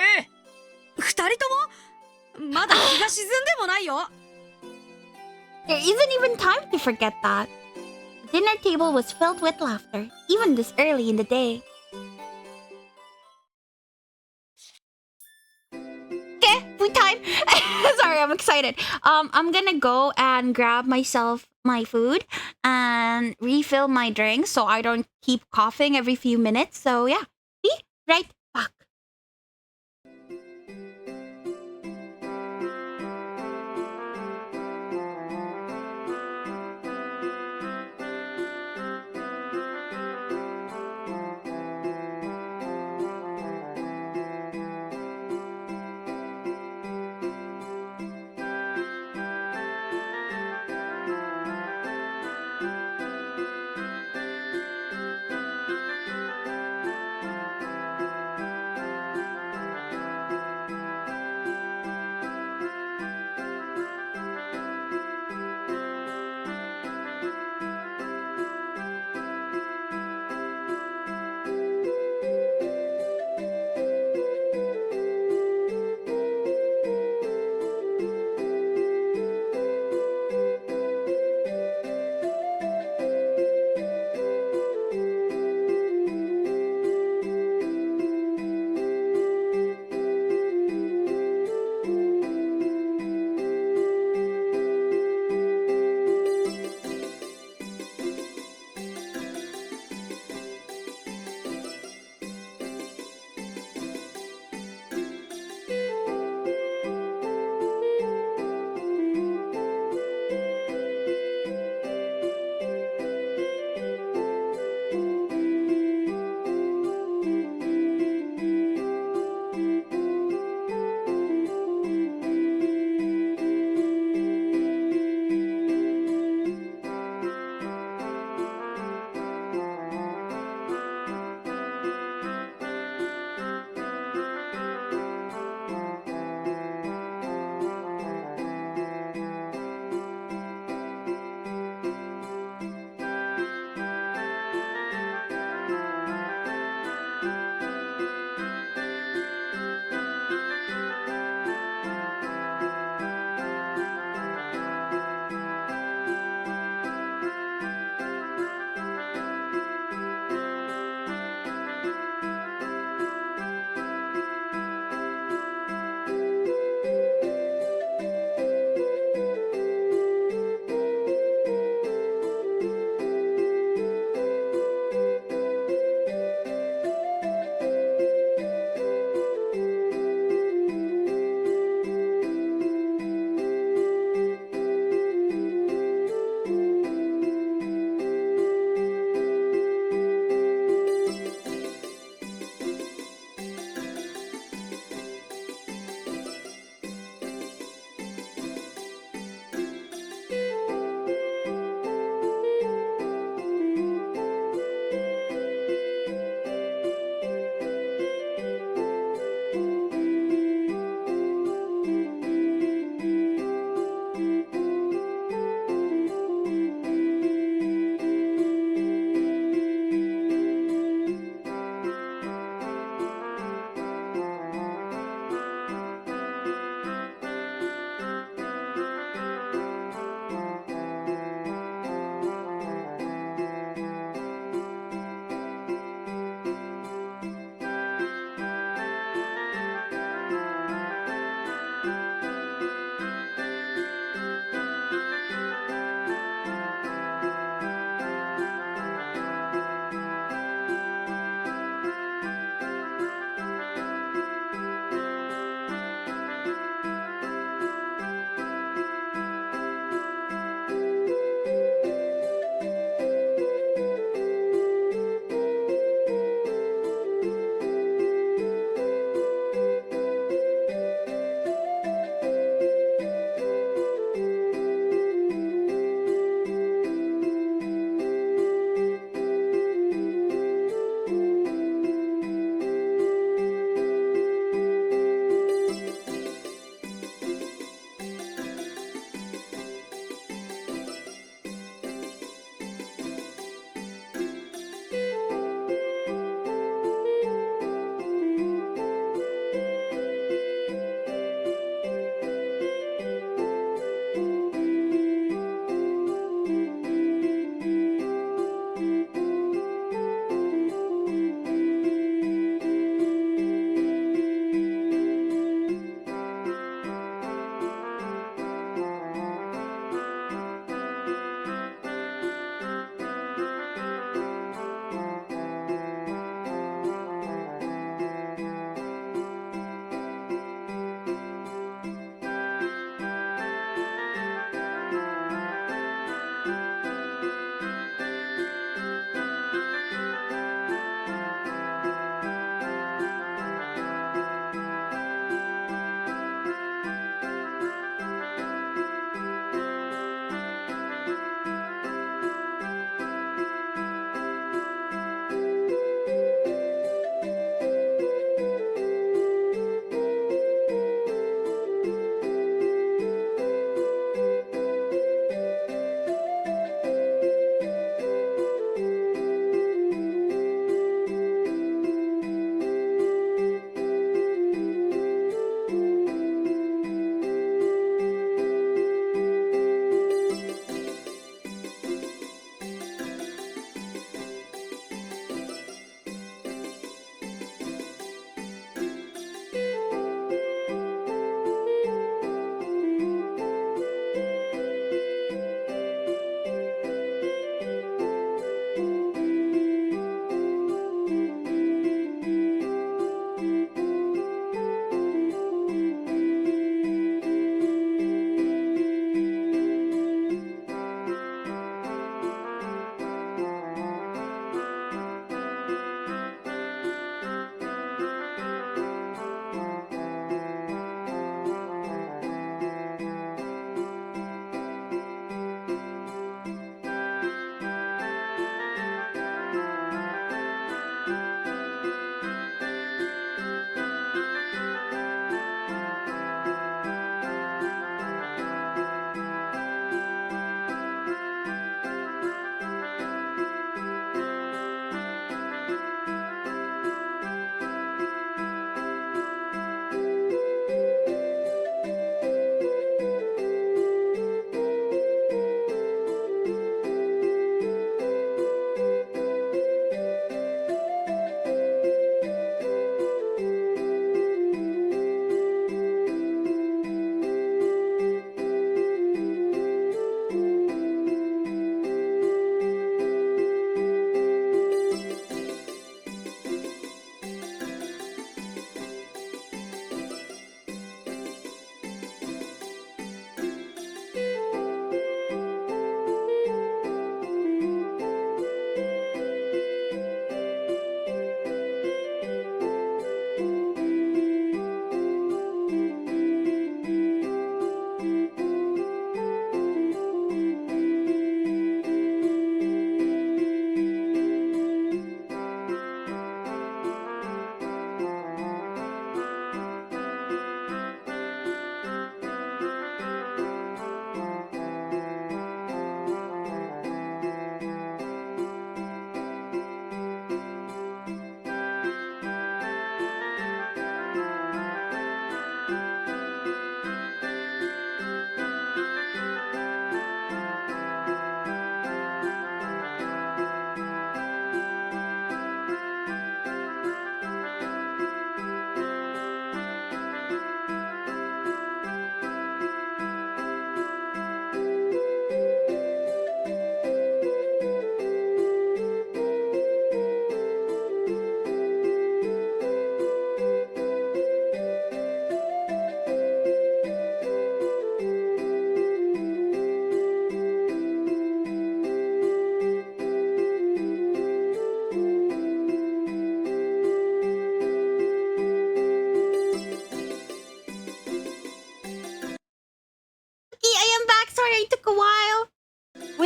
二人ともまだ日が沈んでもないよ。There isn't even time to forget that. The dinner table was filled with laughter, even this early in the day. Okay, food time. Sorry, I'm excited. I'm gonna go and grab myself my food and refill my drink so I don't keep coughing every few minutes. So yeah, be right back.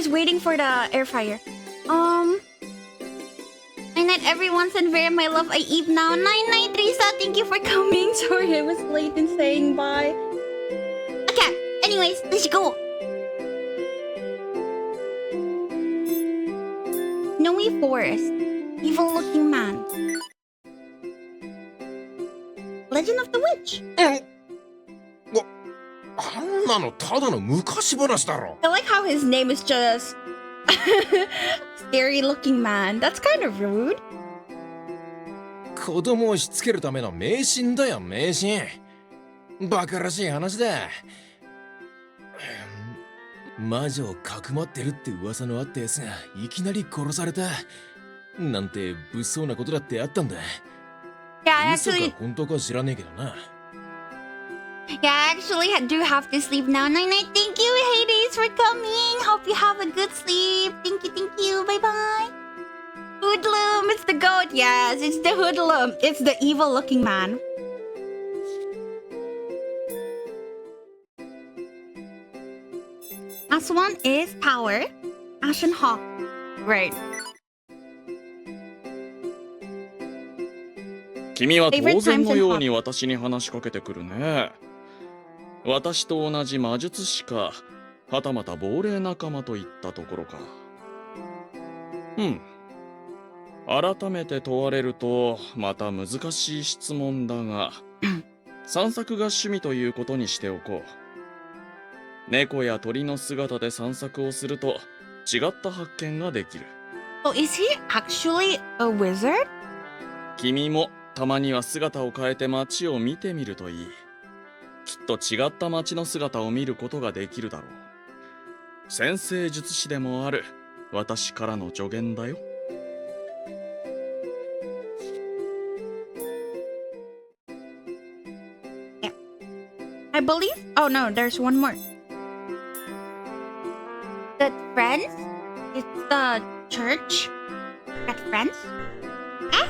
was waiting for the air fryer. Night night everyone, send very my love. I eat now. Night night Risa, thank you for coming. Sorry I was late in saying bye. Okay, anyways, let's go. Snowy forest. Evil looking man. Legend of the Witch. あんなのただの昔話だろ。 I like how his name is just scary looking man. That's kind of rude. 子供をしつけるための迷信だよ、迷信。バカらしい話だ。魔女をかくまってるって噂のあったやつがいきなり殺された。なんて物騒なことだってあったんだ。 Yeah, 嘘 actually, か本当か知らねえけどな。 yeah, I actually do have to sleep now. Night night. Thank you, Hades, for coming. Hope you have a good sleep. Thank you. Bye bye. Hoodlum, it's the goat. Yes, it's the hoodlum. It's the evil looking man. Last one is power. Ashen Hawk. Right. 君は当然のように私に話しかけてくるね。私と同じ魔術師か、はたまた亡霊仲間といったところか。改めて問われるとまた難しい質問だが、散策が趣味ということにしておこう。猫や鳥の姿で散策をすると違った発見ができる。So is he actually a wizard? 君もたまには姿を変えて街を見てみるといい。きっと違った街の姿を見ることができるだろう。先生術師でもある私からの助言だよ。I believe. Oh no, there's one more. The friends? It's the church. Got friends? Ah?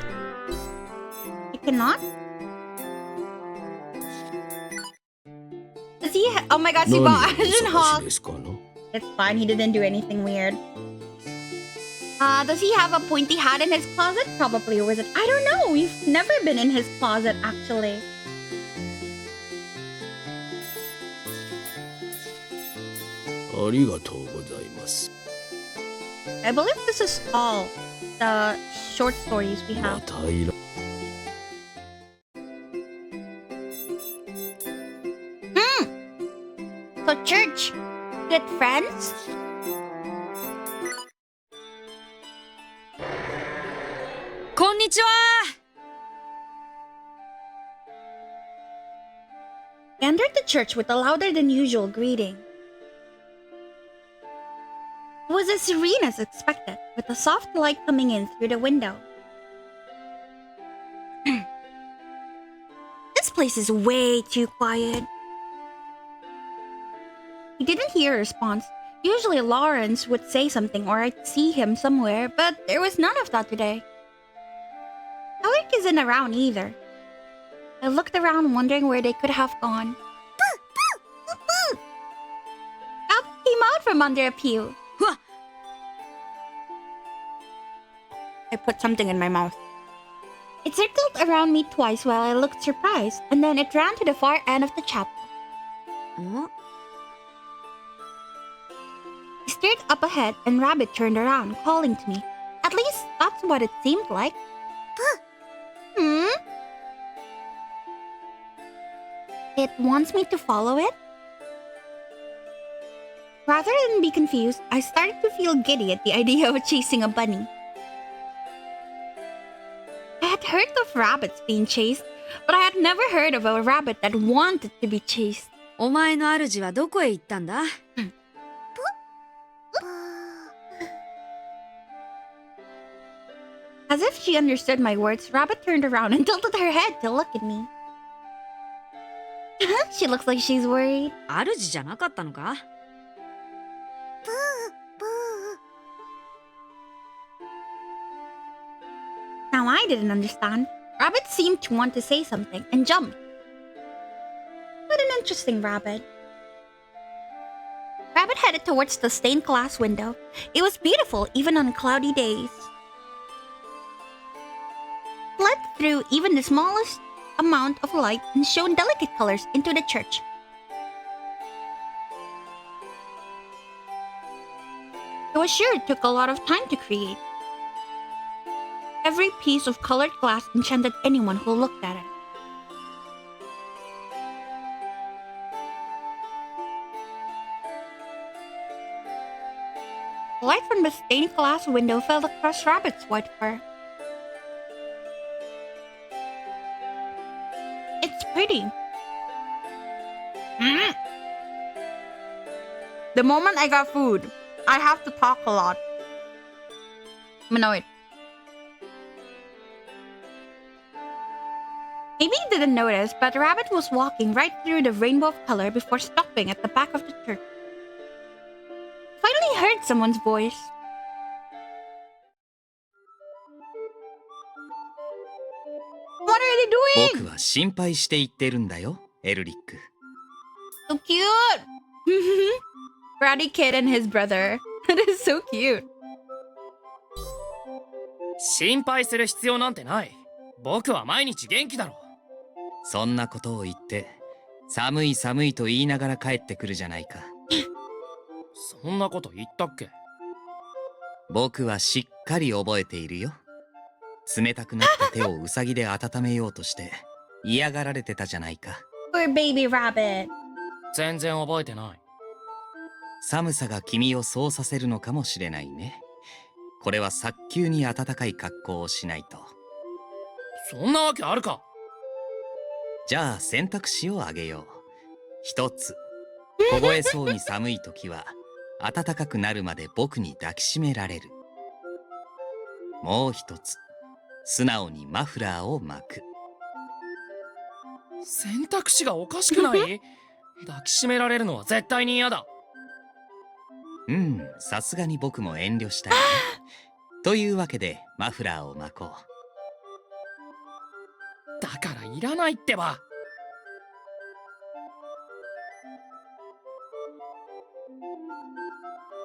You cannot? Does he? Oh my God, Siba, 何 Ashen の Hawk. 探しですかな？ It's fine. He didn't do anything weird. Does he have a pointy hat in his closet? Probably a wizard. I don't know. We've never been in his closet actually. ありがとうございます。 I believe this is all the short stories we ま have. たいら So church, good friends. I entered the church with a louder than usual greeting. It was as serene as expected, with a soft light coming in through the window. This place is way too quiet. He didn't hear a response. Usually Lawrence would say something or I'd see him somewhere, but there was none of that today. Elric isn't around either. I looked around wondering where they could have gone. Up came out from under a pew. I put something in my mouth. It circled around me twice while I looked surprised, and then it ran to the far end of the chapel. He stared up ahead, and Rabbit turned around, calling to me. At least, that's what it seemed like. It wants me to follow it? Rather than be confused, I started to feel giddy at the idea of chasing a bunny. I had heard of rabbits being chased, but I had never heard of a rabbit that wanted to be chased. お前の主はどこへ行ったんだ？ As if she understood my words, Rabbit turned around and tilted her head to look at me. She looks like she's worried. 主じゃなかったのか？ Now I didn't understand. Rabbit seemed to want to say something and jumped. What an interesting rabbit. Rabbit headed towards the stained glass window. It was beautiful even on cloudy days. Let through even the smallest amount of light and shone delicate colors into the church. It was sure it took a lot of time to create. Every piece of colored glass enchanted anyone who looked at it. The light from the stained glass window fell across Rabbit's white fur. It's pretty. The moment I got food, I have to talk a lot. I'm annoyed. Maybe you didn't notice, but the rabbit was walking right through the rainbow of color before stopping at the back of the church. Finally heard someone's voice. What are they doing? 僕は心配して言ってるんだよ、エルリック。So cute. Bratty kid and his brother. That is so cute. 心配する必要なんてない。僕は毎日元気だろ。そんなことを言って、寒い寒いと言いながら帰ってくるじゃないか。そんなこと言ったっけ？僕はしっかり覚えているよ。冷たくなった手をウサギで温めようとして嫌がられてたじゃないか。Poor baby rabbit. 全然覚えてない。寒さが君をそうさせるのかもしれないね。これは早急に暖かい格好をしないと。そんなわけあるか。じゃあ選択肢をあげよう。一つ、凍えそうに寒い時は暖かくなるまで僕に抱きしめられる。もう一つ、素直にマフラーを巻く。選択肢がおかしくない？抱きしめられるのは絶対に嫌だ。さすがに僕も遠慮したいね。というわけでマフラーを巻こう。だからいらないってば。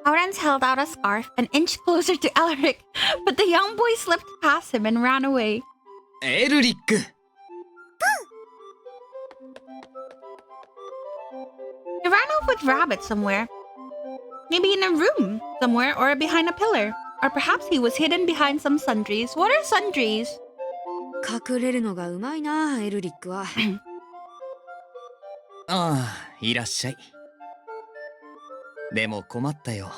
Aurens held out a scarf an inch closer to Elric, but the young boy slipped past him and ran away. エルリック！ He ran off with Rabbit somewhere. Maybe in a room somewhere or behind a pillar. Or perhaps he was hidden behind some sundries. What are sundries? 隠れるのがうまいな、エルリックは。ああ、いらっしゃい。でも困ったよ。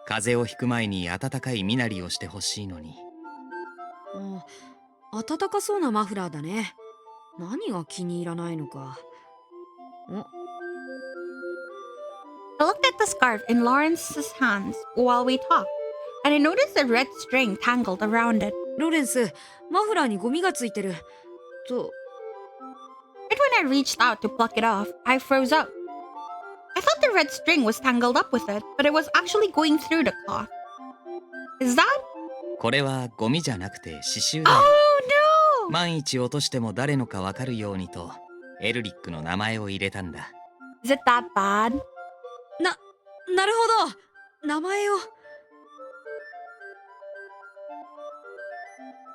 風邪をひく前に暖かい身なりをしてほしいのに。暖かそうなマフラーだね。何が気に入らないのか。I looked at the scarf in Lawrence's hands while we talked, and I noticed a red string tangled around it. ロレンス、マフラーにゴミがついてる。と。Right when I reached out to pluck it off, I froze up. I thought the red string was tangled up with it, but it was actually going through the cloth. Is that? これはゴミじゃなくて刺繍だ。Oh no! 万一落としても誰のかわかるようにと、エルリックの名前を入れたんだ。Is it that bad? なるほど。名前を。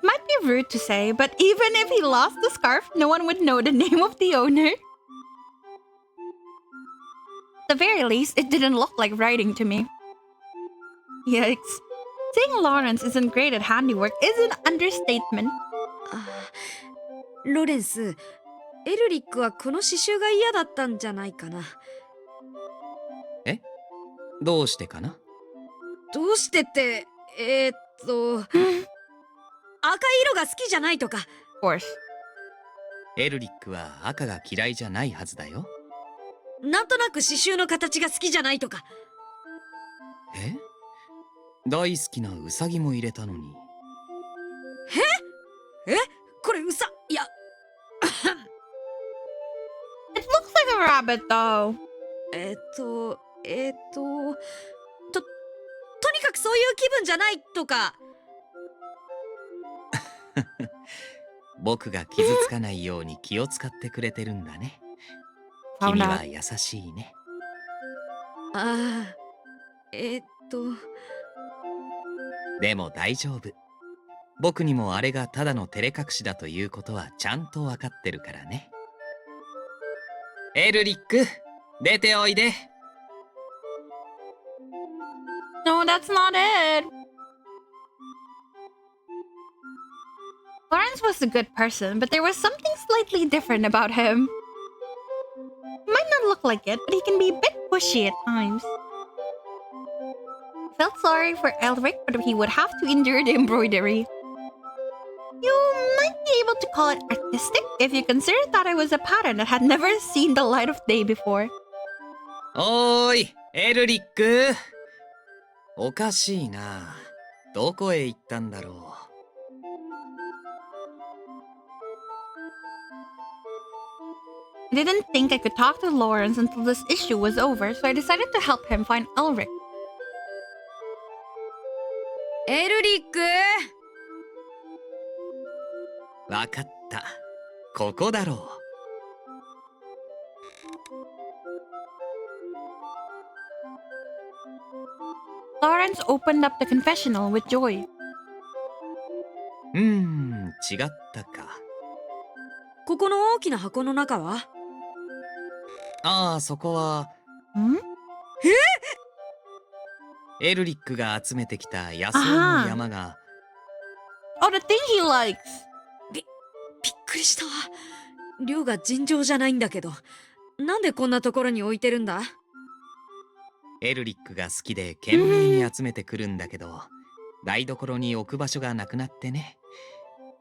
Might be rude to say, but even if he lost the scarf, no one would know the name of the owner. At the very least, it didn't look like writing to me. Yikes. Saying Lawrence isn't great at handiwork is an understatement. ロレンス、エルリックはこの刺繍が嫌だったんじゃないかな。え？どうしてかな？どうしてって、赤色が好きじゃないとか。Of course. エルリックは赤が嫌いじゃないはずだよ。なんとなく刺繍の形が好きじゃないとか。え？大好きなウサギも入れたのに。これいや。It looks like a rabbit, though. とにかくそういう気分じゃないとか。僕が傷つかないように気を使ってくれてるんだね。君は優しいね。えーっとでも大丈夫。僕にもあれがただの照れ隠しだということはちゃんとわかってるからね。エルリック、出ておいで。No, that's not it. Lawrence was a good person, but there was something slightly different about him. He might not look like it, but he can be a bit pushy at times. I felt sorry for Elric, but he would have to endure the embroidery. You might be able to call it artistic if you consider that it was a pattern that had never seen the light of day before. おーい、エルリック。おかしいな。どこへ行ったんだろう。I didn't think I could talk to Lawrence until this issue was over, so I decided to help him find Elric. エルリック。わかった。ここだろう。Lawrence opened up the confessional with joy. 違ったか。ここの大きな箱の中は？ああ、そこは。エルリックが集めてきた野草の山が。Oh, the thing he likes. びっくりした。量が尋常じゃないんだけど、なんでこんなところに置いてるんだ？エルリックが好きで懸命に集めてくるんだけど、台所に置く場所がなくなってね。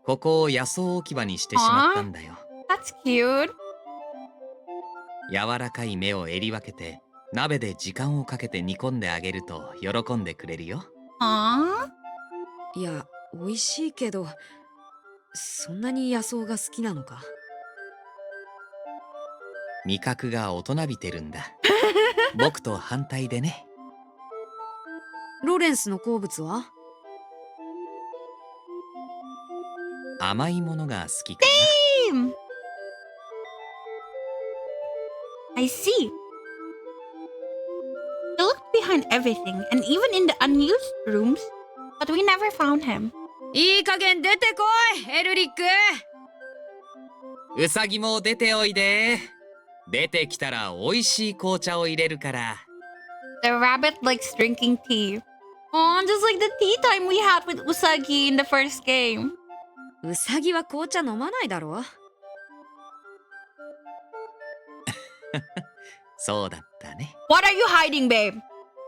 ここを野草置き場にしてしまったんだよ。That's cute. 柔らかい芽をえり分けて鍋で時間をかけて煮込んであげると喜んでくれるよ。いや、美味しいけど、そんなに野草が好きなのか？味覚が大人びてるんだ。僕と反対でね。ロレンスの好物は？甘いものが好きかな。Same. I see. He looked behind everything and even in the unused rooms, but we never found him. いい加減出てこい、エルリック。ウサギも出ておいで。出てきたら美味しい紅茶を入れるから。The rabbit likes drinking tea. Oh, just like the tea time we had with Usagi in the first game. ウサギは紅茶飲まないだろ。そうだったね。What are you hiding, babe?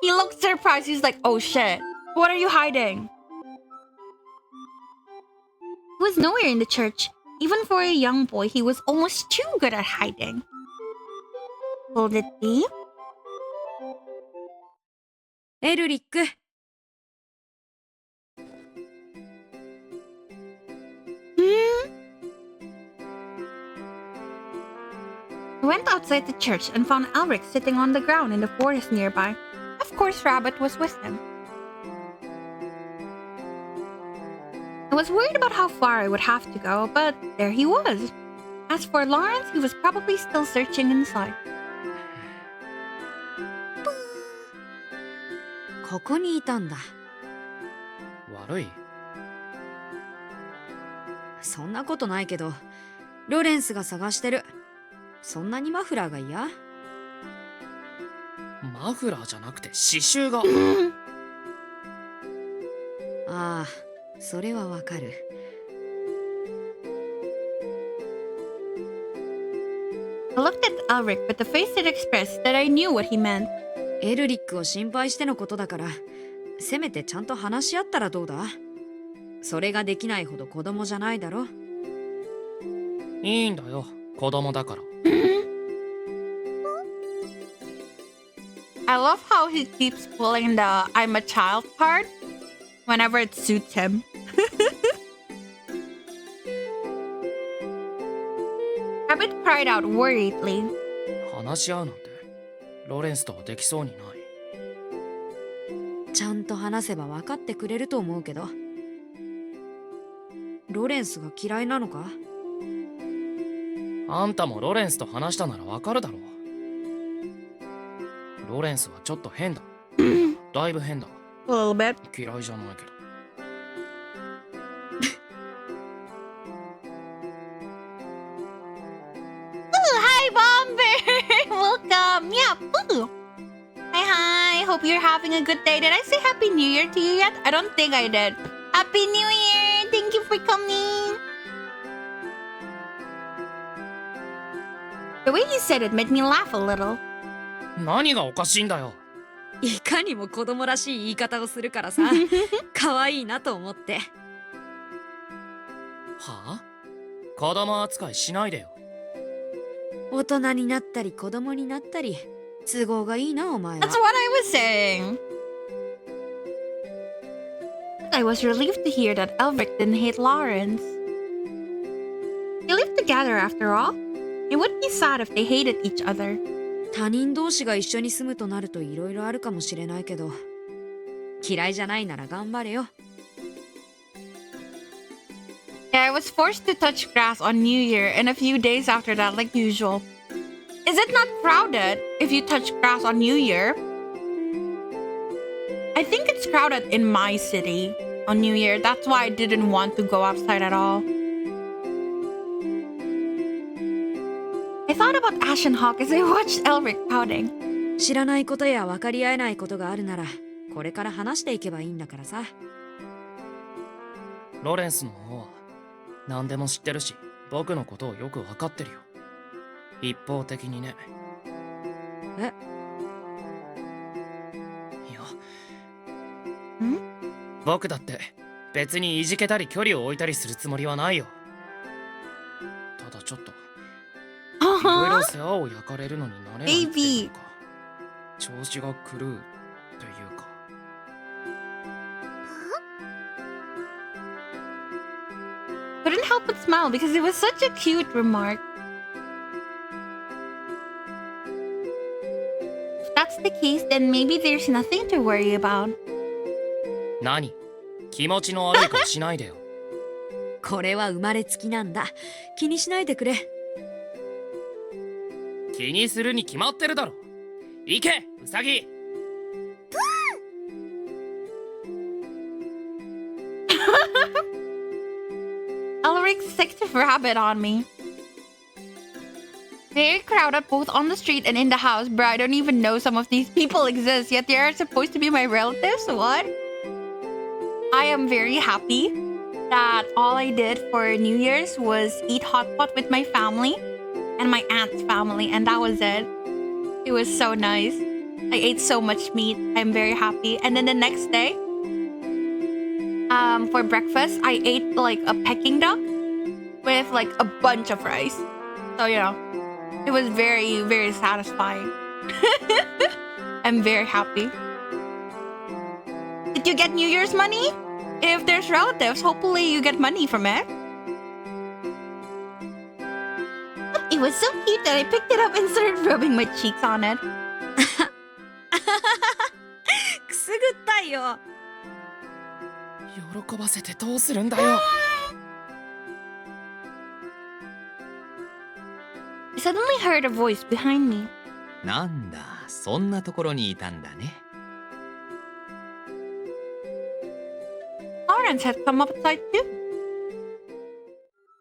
He looked surprised. He's like, oh shit. What are you hiding? He was nowhere in the church. Even for a young boy, he was almost too good at hiding. Will it be? エルリック。I went outside the church and found Elric sitting on the ground in the forest nearby. Of course, Rabbit was with him. I was worried about how far I would have to go, but there he was. As for Lawrence, he was probably still searching inside. ここにいたんだ。悪い？そんなことないけど、ロレンスが探してる。そんなにマフラーが嫌？マフラーじゃなくて刺繍が。ああ、それはわかる。I looked at Elric with a face that expressed that I knew what he meant. エルリックを心配してのことだから、せめてちゃんと話し合ったらどうだ？それができないほど子供じゃないだろ。いいんだよ、子供だから。I love how he keeps pulling the I'm a child card whenever it suits him. Rabbit cried out worriedly. 話し合うなんてロレンスとはできそうにない。ちゃんと話せば分かってくれると思うけど。ロレンスが嫌いなのか？あんたもロレンスと話したならわかるだろう。ロレンスはちょっと変だ。だいぶ変だ。 A little bit. 嫌いじゃないけど。Hi, Bomber! Welcome! Yeah, boo! Hi, hope you're having a good day. Did I say Happy New Year to you yet? I don't think I did. Happy New Year! Thank you for coming! The way you said it made me laugh a little. 何がおかしいんだよ。いかにも子供らしい言い方をするからさ可愛いなと思って。はあ？子供扱いしないでよ。大人になったり子供になったり都合がいいなお前は。 That's what I was saying. I was relieved to hear that Elric didn't hate Lawrence. They lived together after all. It would be sad if they hated each other. 他人同士が一緒に住むとなるといろいろあるかもしれないけど嫌いじゃないなら頑張れよ。 Yeah, I was forced to touch grass on New Year and a few days after that like usual. Is it not crowded if you touch grass on New Year? I think it's crowded in my city on New Year. That's why I didn't want to go outside at all. I thought about Ashen Hawk as I watched Elric pouting. 知らないことや分かり合えないことがあるならこれから話していけばいいんだからさ。ロレンスの方は何でも知ってるし、僕のことをよく分かってるよ。一方的にね。え？いや。僕だって別にいじけたり距離を置いたりするつもりはないよ。ただちょっといろいろ世話を焼かれるのに慣れないっていうか、調子が狂うっていうか。Couldn't help but smile because it was such a cute remark. If that's the case, then maybe there's nothing to worry about. 何？気持ちの悪い顔しないでよ。これは生まれつきなんだ。気にしないでくれ。気にするに決まってるだろ。行け、ウサギ。Elric sicked a rabbit on me. Very crowded both on the street and in the house, bro. I don't even know some of these people exist, yet they are supposed to be my relatives. What? I am very happy that all I did for New Year's was eat hot pot with my family and my aunt's family, and that was it. It was so nice. I ate so much meat. I'm very happy. And then the next day, for breakfast, I ate like a Peking duck with like a bunch of rice. So, you know, it was very, very satisfying. I'm very happy. Did you get New Year's money? If there's relatives, hopefully you get money from it. It was so cute that I picked it up and started rubbing my cheeks on it. くすぐったいよ。喜ばせてどうするんだよ。I suddenly heard a voice behind me. なんだ、そんなところにいたんだね。Lawrence had come outside too.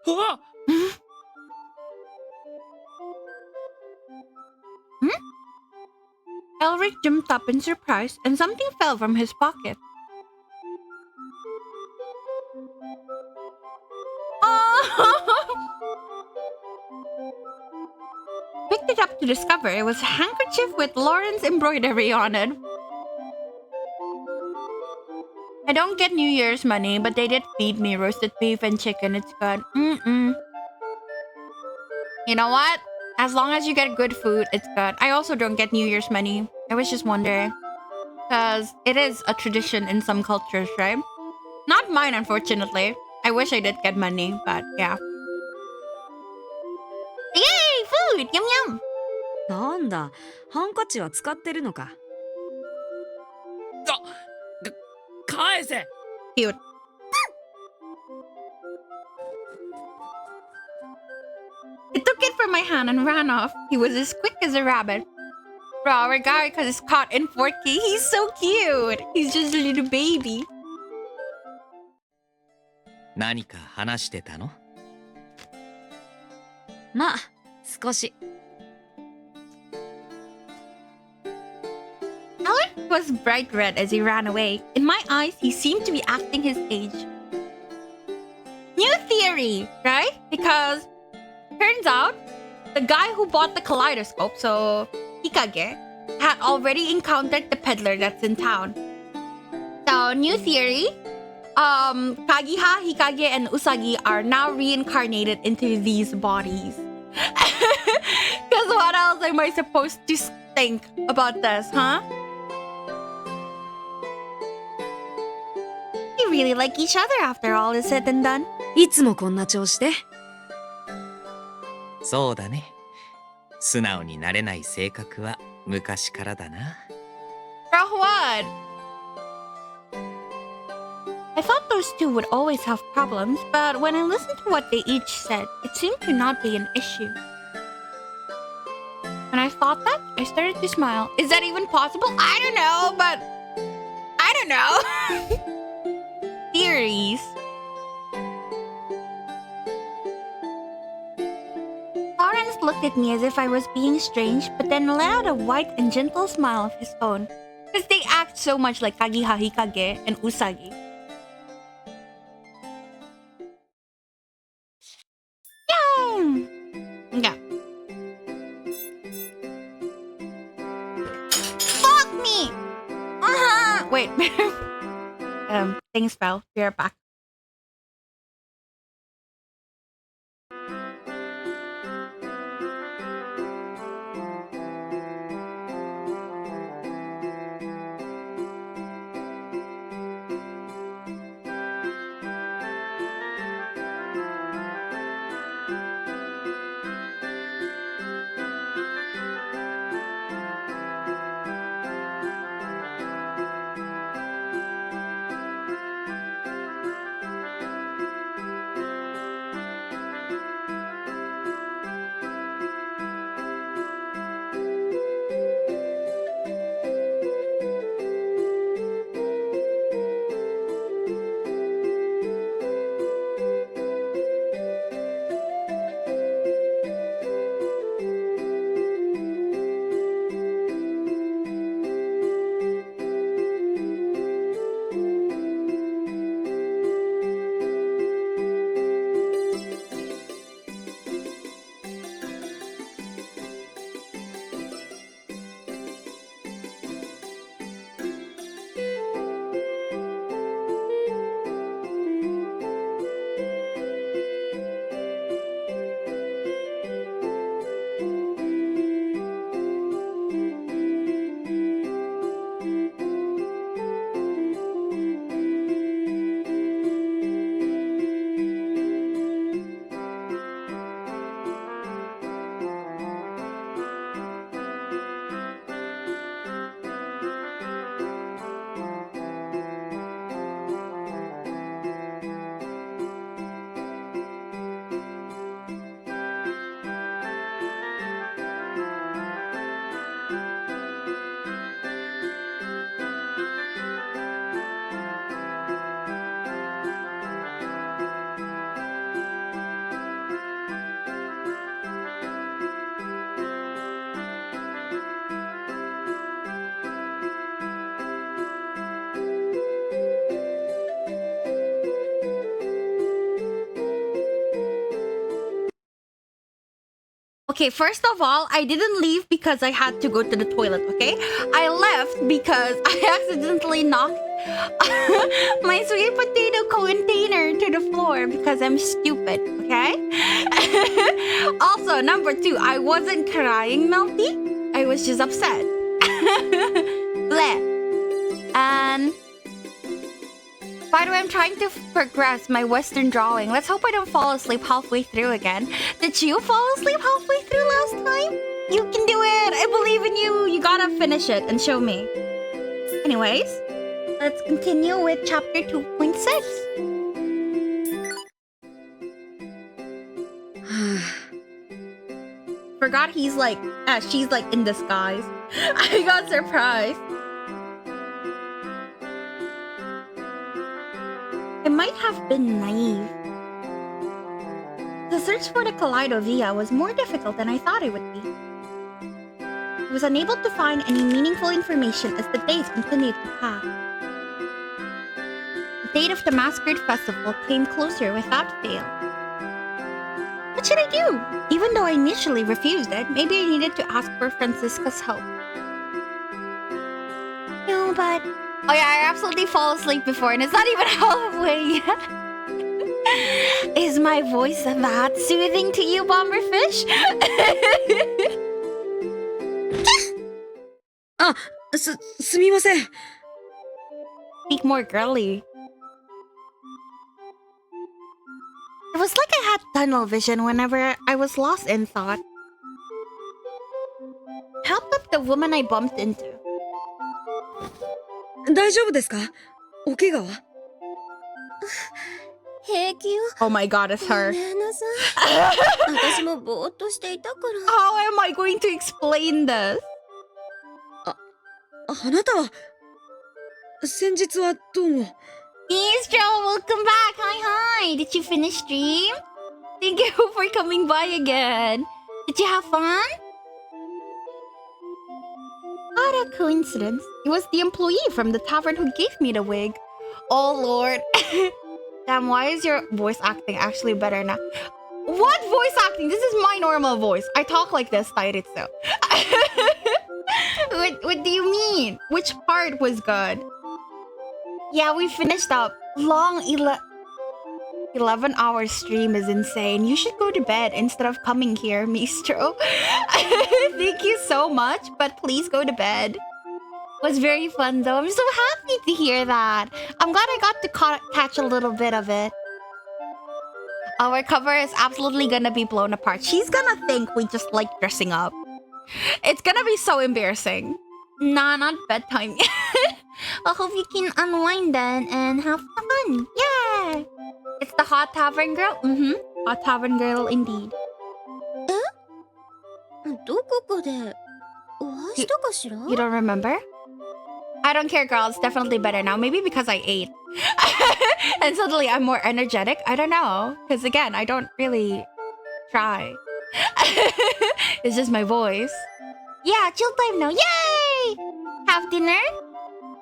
うわっElric jumped up in surprise and something fell from his pocket. Picked it up to discover it was a handkerchief with Lawrence embroidery on it. I don't get New Year's money, but they did feed me roasted beef and chicken. It's good. You know what? As long as you get good food, it's good. I also don't get New Year's money. I was just wondering. Because it is a tradition in some cultures, right? Not mine, unfortunately. I wish I did get money, but yeah. Yay! Food! Yum yum! なんだ、ハンカチは使ってるのか。返せ。 Cute. He took it from my hand and ran off. He was as quick as a rabbit. Bro, our guy, because it's caught in 4K. He's so cute. He's just a little baby. 何か話してたの？まあ少し。 Elric was bright red as he ran away. In my eyes, he seemed to be acting his age. New theory, right? Because turns out the guy who bought the kaleidoscope, so Hikage, had already encountered the peddler that's in town. So, new theory. Kagiha, Hikage, and Usagi are now reincarnated into these bodies. Because what else am I supposed to think about this, huh? They really like each other after all is said and done. いつもこんな調子で。そうだね。素直になれない性格は昔からだな。Bro, what? I thought those two would always have problems, but when I listened to what they each said, it seemed to not be an issue. When I thought that, I started to smile. Is that even possible? I don't know, but... I don't know. Theories. Lawrence looked at me as if I was being strange, but then let out a white and gentle smile of his own. Because they act so much like Kagiha, Hikage, and Usagi. Yeah. Fuck me! Wait. Things fell. We are back. Okay, first of all, I didn't leave because I had to go to the toilet, okay? I left because I accidentally knocked my sweet potato container to the floor because I'm stupid, okay? Also, number two, I wasn't crying, Melty. I was just upset. Bleh. And... by the way, I'm trying to progress my Western drawing. Let's hope I don't fall asleep halfway through again. Did you fall asleep halfway through last time? You can do it! I believe in you! You gotta finish it and show me. Anyways, let's continue with chapter 2.6. forgot she's like in disguise. I got surprised. I might have been naive. The search for the Kaleidovia was more difficult than I thought it would be. I was unable to find any meaningful information as the days continued to pass. The date of the Masquerade Festival came closer without fail. What should I do? Even though I initially refused it, maybe I needed to ask for Francisca's help. No, but... Oh yeah, I absolutely fall asleep before and it's not even halfway yet. Is my voice that soothing to you, Bomberfish? すみません。 Speak more girly. It was like I had tunnel vision whenever I was lost in thought. Helped up the woman I bumped into. 大丈夫ですか？お怪我は？平気よ。 Oh my god, it's her. ごめんなさい。私もぼーっとしていたから。How am I going to explain this? あなたは先日はどうも。Eastro, welcome back. Hi, hi. Did you finish stream? Thank you for coming by again. Did you have fun? What a coincidence. It was the employee from the tavern who gave me the wig. Oh lord. Damn, why is your voice acting actually better now? What voice acting? This is my normal voice. I talk like this, Tairitsu. What do you mean? Which part was good? Yeah, we finished up. Long 11-hour stream is insane. You should go to bed instead of coming here, Mistro. Thank you so much, but please go to bed. It was very fun though. I'm so happy to hear that. I'm glad I got to catch a little bit of it. Our cover is absolutely gonna be blown apart. She's gonna think we just like dressing up. It's gonna be so embarrassing. Nah, not bedtime. I hope you can unwind then and have fun. Yeah! It's the hot tavern girl? Mm-hmm. Hot tavern girl indeed. どこかでお会いしたかしら? You don't remember? I don't care, girl. It's definitely better now. Maybe because I ate. And suddenly I'm more energetic. I don't know. Because again, I don't really try. It's just my voice. Yeah, chill time now. Yay! Have dinner?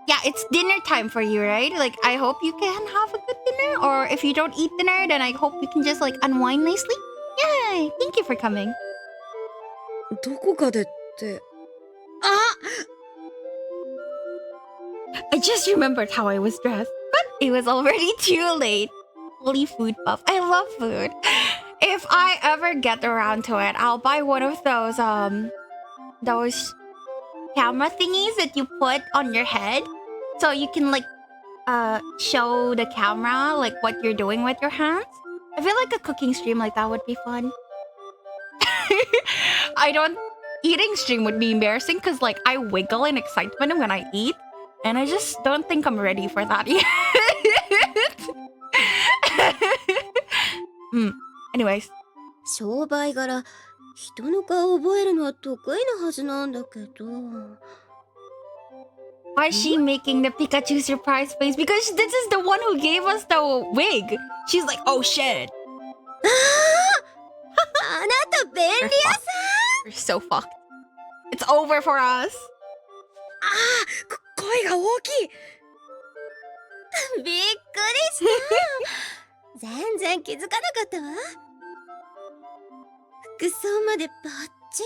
Yeah, it's dinner time for you, right? Like, I hope you can have a good dinner. Or if you don't eat dinner, then I hope you can just, like, unwind nicely. Yay! Thank you for coming. どこかでって。I just remembered how I was dressed. But it was already too late. Holy food buff. I love food. If I ever get around to it, I'll buy one of those camera thingies that you put on your head. So you can like show the camera like what you're doing with your hands. I feel like a cooking stream like that would be fun. Eating stream would be embarrassing because like I wiggle in excitement when I eat. And I just don't think I'm ready for that yet. Anyways. 商売柄、人の顔を覚えるのは得意なはずなんだけど。Why is she making the Pikachu surprise face? Because this is the one who gave us the wig. She's like, oh shit. あなた便利屋さん We're so fucked. It's over for us. 声が大きい。びっくりした全然気づかなかったわ服装までバッチ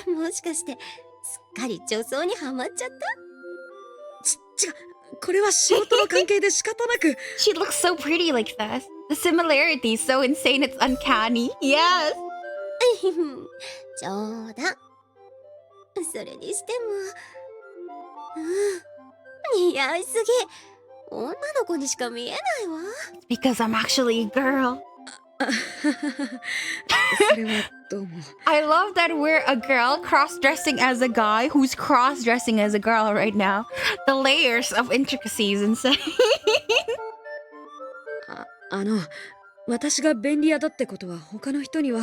リもしかしてすっかり女装にハマっちゃった違うこれは仕事の関係で仕方なく She looks so pretty like this. The similarity is so insane it's uncanny. Yes. 冗談それにしても似合いすぎ女の子にしか見えないわ Because I'm actually a girl. それはどうも I love that we're a girl cross-dressing as a guy who's cross-dressing as a girl right now. The layers of intricacy is insane. 私が便利屋だってことは他の人には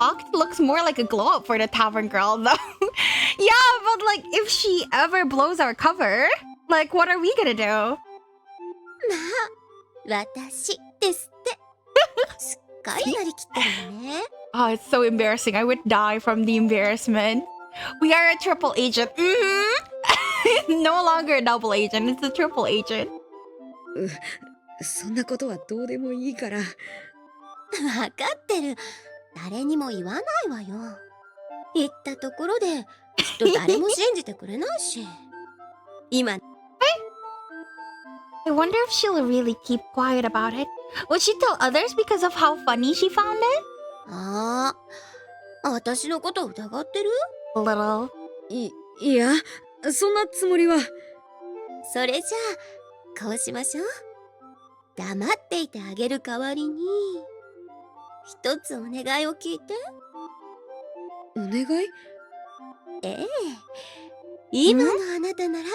Oct looks more like a glow up for the tavern girl, though. Yeah, but like, if she ever blows our cover, like, what are we gonna do? まあ、私ですって。すっかりなりきってるよね。Oh, it's so embarrassing. I would die from the embarrassment. We are a triple agent. No longer a double agent. It's a triple agent. そんなことはどうでもいいから。わかってる。誰にも言わないわよ。言ったところで、きっと誰も信じてくれないし。今。I wonder if she'll really keep quiet about it. Would she tell others because of how funny she found it? ああ、私のこと疑ってる？ A little. いや、そんなつもりは。それじゃあ、こうしましょう。黙っていてあげる代わりに、一つお願いを聞いて。お願い？ええ。今のあなたなら、う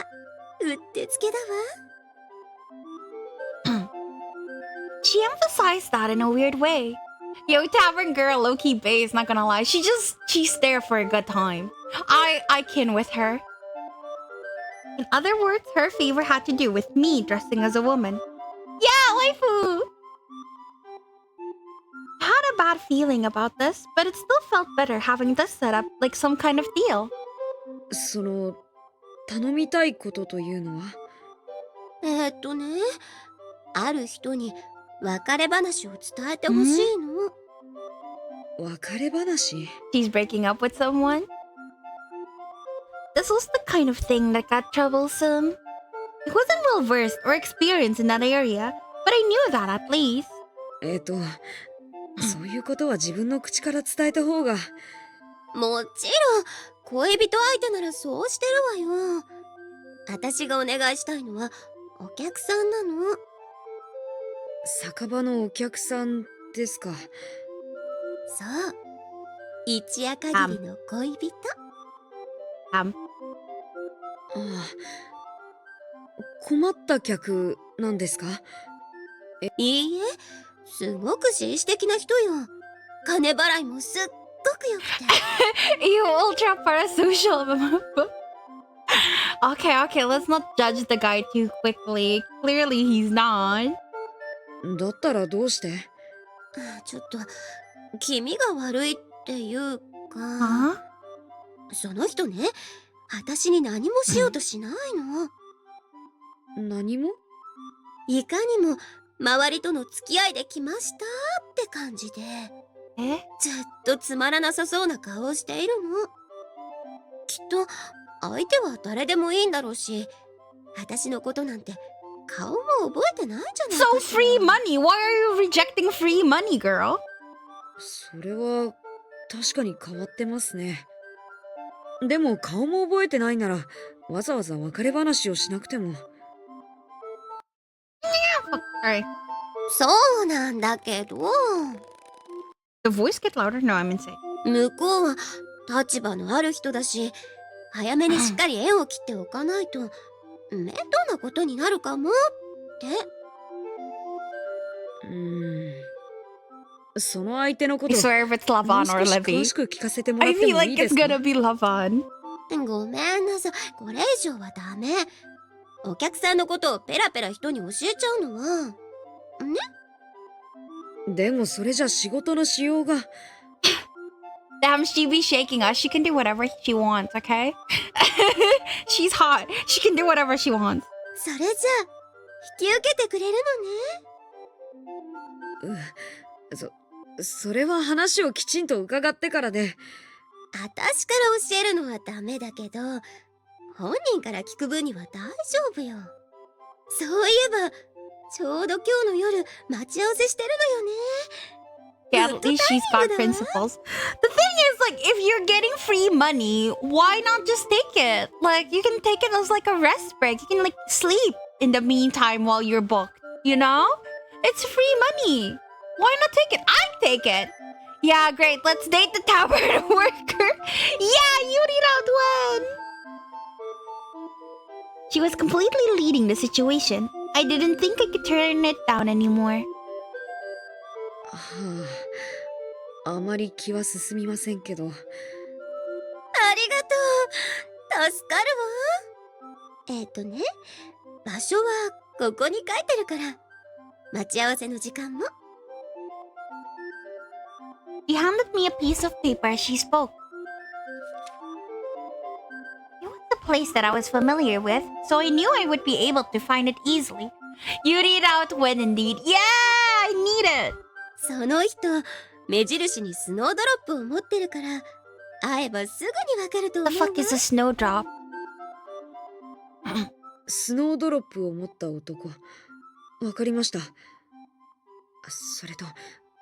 ってつけだわ。She emphasized that in a weird way. Yo, tavern girl, low-key base, not gonna lie. She's there for a good time. I kin with her. In other words, her favor had to do with me dressing as a woman. Yeah, waifu! I had a bad feeling about this, but it still felt better having this set up like some kind of deal. その、頼みたいことというのは？ある人に別れ話を伝えてほしいの。別れ話？ She's breaking up with someone? This was the kind of thing that got troublesome. I wasn't well versed or experienced in that area, but I knew that at least. そういうことは自分の口から伝えた方が。もちろん、恋人相手ならそうしてるわよ。私がお願いしたいのは、お客さんなの。酒場のお客さんですか。そう。一夜限りの恋人。困った客なんですか？いいえ、すごく紳士的な人よ。金払いもすっごくよくて。You ultra parasocial. Okay, let's not judge the guy too quickly. Clearly he's not. だったらどうして？ちょっと、気味が悪いっていうか。その人ね、私に何もしようとしないの。何も？いかにも周りとの付き合いで来ましたって感じで、ずっとつまらなさそうな顔をしているの。きっと相手は誰でもいいんだろうし、私のことなんて顔も覚えてないんじゃないかしら。 So free money. Why are you rejecting free money, girl? それは確かに変わってますね。でも顔も覚えてないならわざわざ別れ話をしなくても。そうなんだけど。The voice get louder? No, I'm insane. 向こうは立場のある人だし、早めにしっかり縁を切っておかないと面倒なことになるかもって。その相手のこと。I swear if it's Lavan or Levi. 詳しく聞かせてもら I って feel もい like いで it's すか？ gonna be Lavan. ごめんなさい、これ以上はダメ。お客さんのことをペラペラ人に教えちゃうのはね。でもそれじゃ仕事のしようが。Damn, she be shaking us. She can do whatever she wants, okay? She's hot. She can do whatever she wants. それじゃあ引き受けてくれるのね。それは話をきちんと伺ってからで。私から教えるのはダメだけど、本人から聞く分には大丈夫よ。そういえばちょうど今日の夜待ち合わせしてるのよね。Yeah, at least she's got principles. The thing is, like, if you're getting free money, why not just take it? Like, you can take it as like a rest break. You can like sleep in the meantime while you're booked, you know? It's free money. Why not take it? I'd take it. Yeah, great. Let's date the tavern worker. Yeah, Yuri round one. She was completely leading the situation. I didn't think I could turn it down anymore. あまり気は進みませんけど。ありがとう。助かるわ。場所はここに書いてるから。待ち合わせの時間も。She handed me a piece of paper as she spoke. It was a place that I was familiar with, so I knew I would be able to find it easily. You read out when indeed. Yeah, I need it. その人、目印にスノードロップを持ってるから、会えばすぐにわかると思う The わ。 fuck is a snowdrop? スノードロップを持った男。わかりました。それと、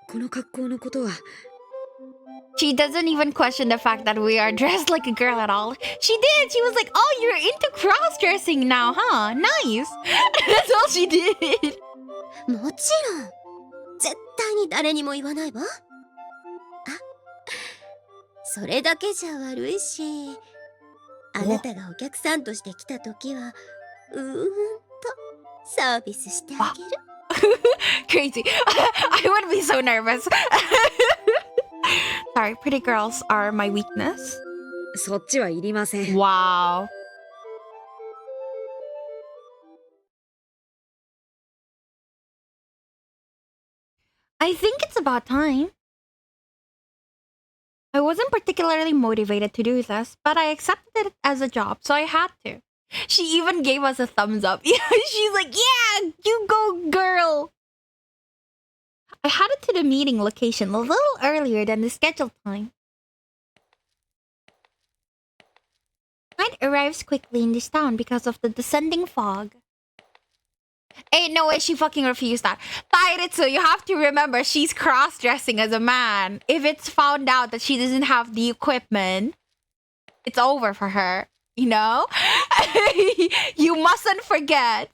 この格好のことは。She doesn't even question the fact that we are dressed like a girl at all. She did. She was like, "Oh, you're into cross-dressing now, huh? Nice." That's all she did. もちろん。絶対に誰にも言わないわ。それだけじゃ悪いし、あなたがお客さんとして来た時はとサービスしてあげる。Crazy. I would be so nervous. Sorry, pretty girls are my weakness. そっちはいりません。Wow. I think it's about time. I wasn't particularly motivated to do this, but I accepted it as a job, so I had to. She even gave us a thumbs up. She's like, "Yeah, you go, girl." I headed to the meeting location a little earlier than the scheduled time. Night arrives quickly in this town because of the descending fog. Ain't no way she fucking refused that. Tairitsu, you have to remember she's cross-dressing as a man. If it's found out that she doesn't have the equipment, it's over for her, you know? You mustn't forget.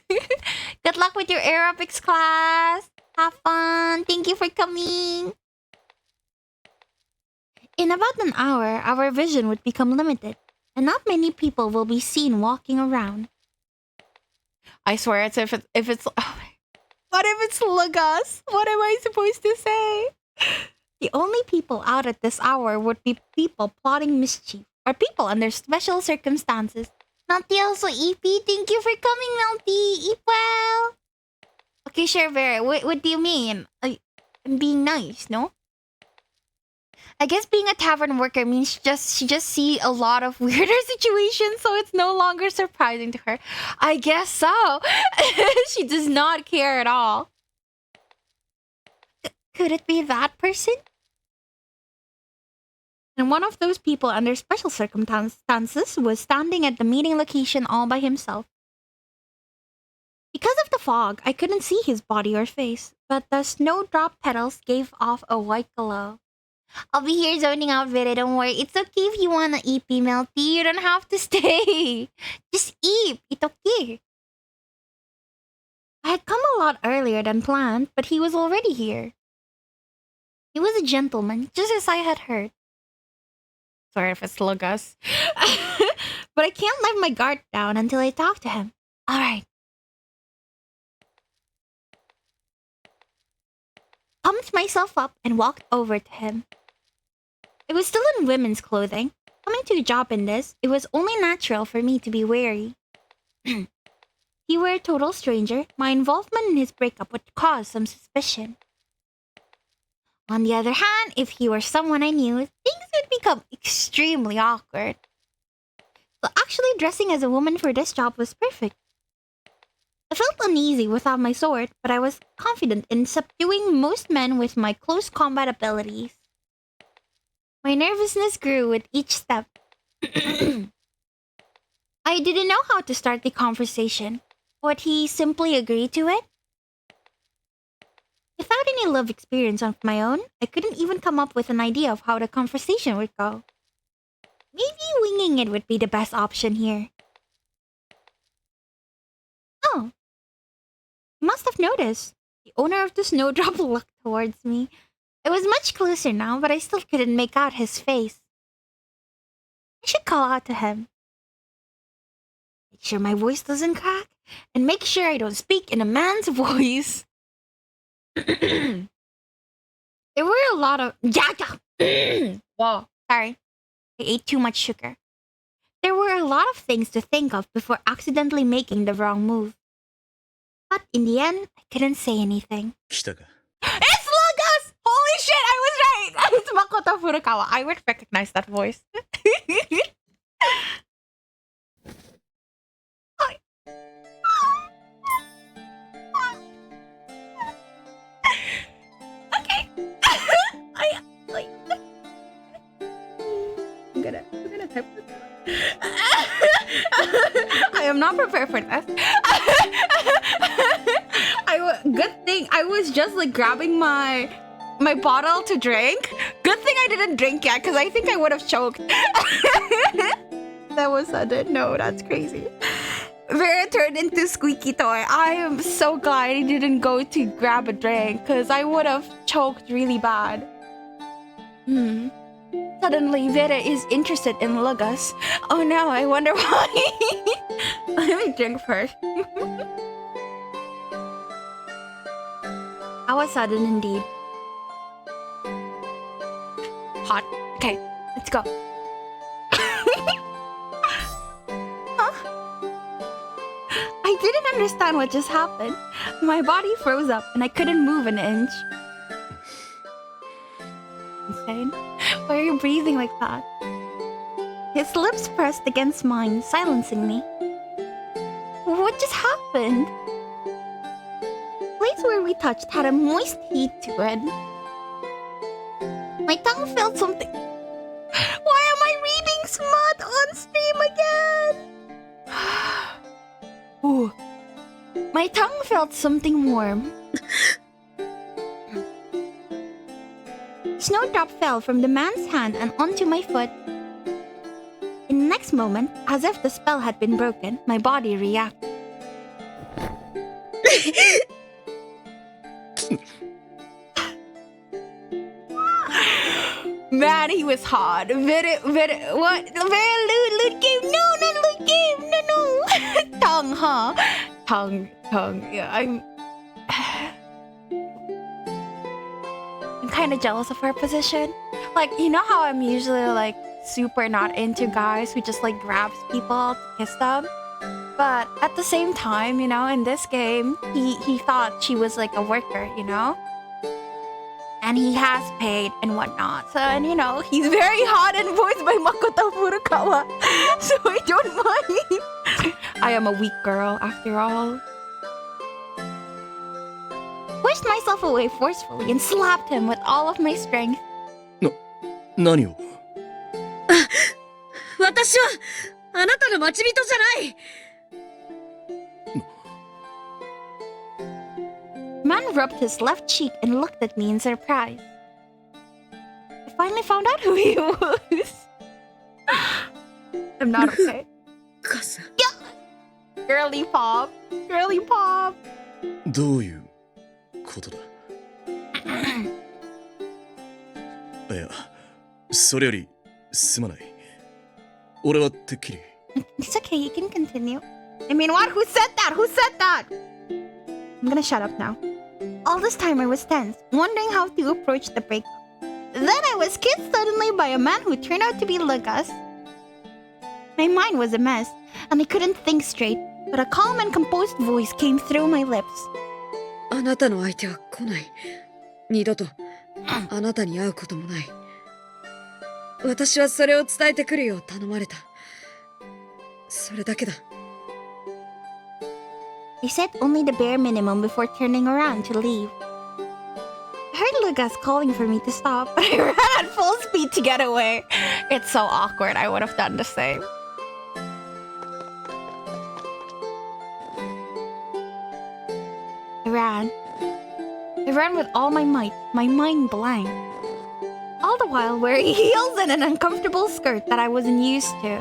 Good luck with your aerobics class. Have fun. Thank you for coming. In about an hour, our vision would become limited, and not many people will be seen walking around. I swear it's if it's oh, what if it's Lugus? What am I supposed to say? The only people out at this hour would be people plotting mischief or people under special circumstances. Melty also EP, thank you for coming, Melty. Eat well. Okay, sure, Vera. What do you mean? I'm being nice, no? I guess being a tavern worker means she just see a lot of weirder situations, so it's no longer surprising to her. I guess so. She does not care at all. Could it be that person? And one of those people under special circumstances was standing at the meeting location all by himself. Because of the fog, I couldn't see his body or face, but the snowdrop petals gave off a white glow. I'll be here zoning out, Vera, don't worry. It's okay if you wanna eat, Melty. You don't have to stay. Just eat. It's okay. I had come a lot earlier than planned, but he was already here. He was a gentleman, just as I had heard. Sorry if it's Lugus. But I can't let my guard down until I talk to him. Alright. Pumped myself up and walked over to him. I was still in women's clothing. Coming to a job in this, it was only natural for me to be wary. He were a total stranger. My involvement in his breakup would cause some suspicion. On the other hand, if he were someone I knew, things would become extremely awkward. So actually dressing as a woman for this job was perfect. I felt uneasy without my sword, but I was confident in subduing most men with my close combat abilities. My nervousness grew with each step. I didn't know how to start the conversation. Would he simply agree to it? Without any love experience of my own, I couldn't even come up with an idea of how the conversation would go. Maybe winging it would be the best option here. Oh. You must have noticed. The owner of the snowdrop looked towards me. It was much closer now, but I still couldn't make out his face. I should call out to him. Make sure my voice doesn't crack, and make sure I don't speak in a man's voice. There were a lot of Whoa, sorry. I ate too much sugar. There were a lot of things to think of before accidentally making the wrong move. But in the end, I couldn't say anything. 来たか。 It's Lugus! Holy shit, I was right! It's Makoto Furukawa. I would recognize that voice. Okay. I'm gonna type this. I am not prepared for this. Good thing I was just like grabbing my bottle to drink. Good thing I didn't drink yet, because I think I would have choked. That was sudden. No, that's crazy. Vera turned into Squeaky Toy. I am so glad I didn't go to grab a drink, because I would have choked really bad. Suddenly, Vera is interested in Lugus. Oh no, I wonder why. Let me drink first. That was sudden indeed. Hot. Okay, let's go. I didn't understand what just happened. My body froze up and I couldn't move an inch. Insane. Why are you breathing like that? His lips pressed against mine, silencing me. What just happened? The place where we touched had a moist heat to it. My tongue felt something. Why am I reading smut on stream again? Ooh. My tongue felt something warm. Snowdrop fell from the man's hand and onto my foot. In the next moment, as if the spell had been broken, my body reacted. Man, he was hot. What? Loot game? No, not loot game. No. Tongue, huh? Tongue. Yeah, I'm kind of jealous of her position. Like, you know how I'm usually like super not into guys who just like grabs people to kiss them? But at the same time, you know, in this game, he thought she was like a worker, you know? And he has paid and whatnot. So, and you know, he's very hot and voiced by Makoto Furukawa. So I don't mind. I am a weak girl, after all. Pushed myself away forcefully and slapped him with all of my strength. 何を？私はあなたの待ち人じゃない。Man rubbed his left cheek and looked at me in surprise. I finally found out who he was. I'm not okay. Yeah. Girly pop. Girly pop. どういうことだ？いや、それよりすまない。俺はてっきり。It's okay, you can continue. I mean, what? Who said that? Who said that? I'm gonna shut up now. All this time I was tense, wondering how to approach the breakup. Then I was kissed suddenly by a man who turned out to be Lugus. My mind was a mess, and I couldn't think straight, but a calm and composed voice came through my lips. あなたの相手は来ない。二度とあなたに会うこともない。私はそれを伝えてくるよう頼まれた。それだけだ。I said only the bare minimum before turning around to leave. I heard Lugus calling for me to stop, but I ran at full speed to get away. It's so awkward, I would have done the same. I ran with all my might, my mind blank. All the while wearing heels and an uncomfortable skirt that I wasn't used to.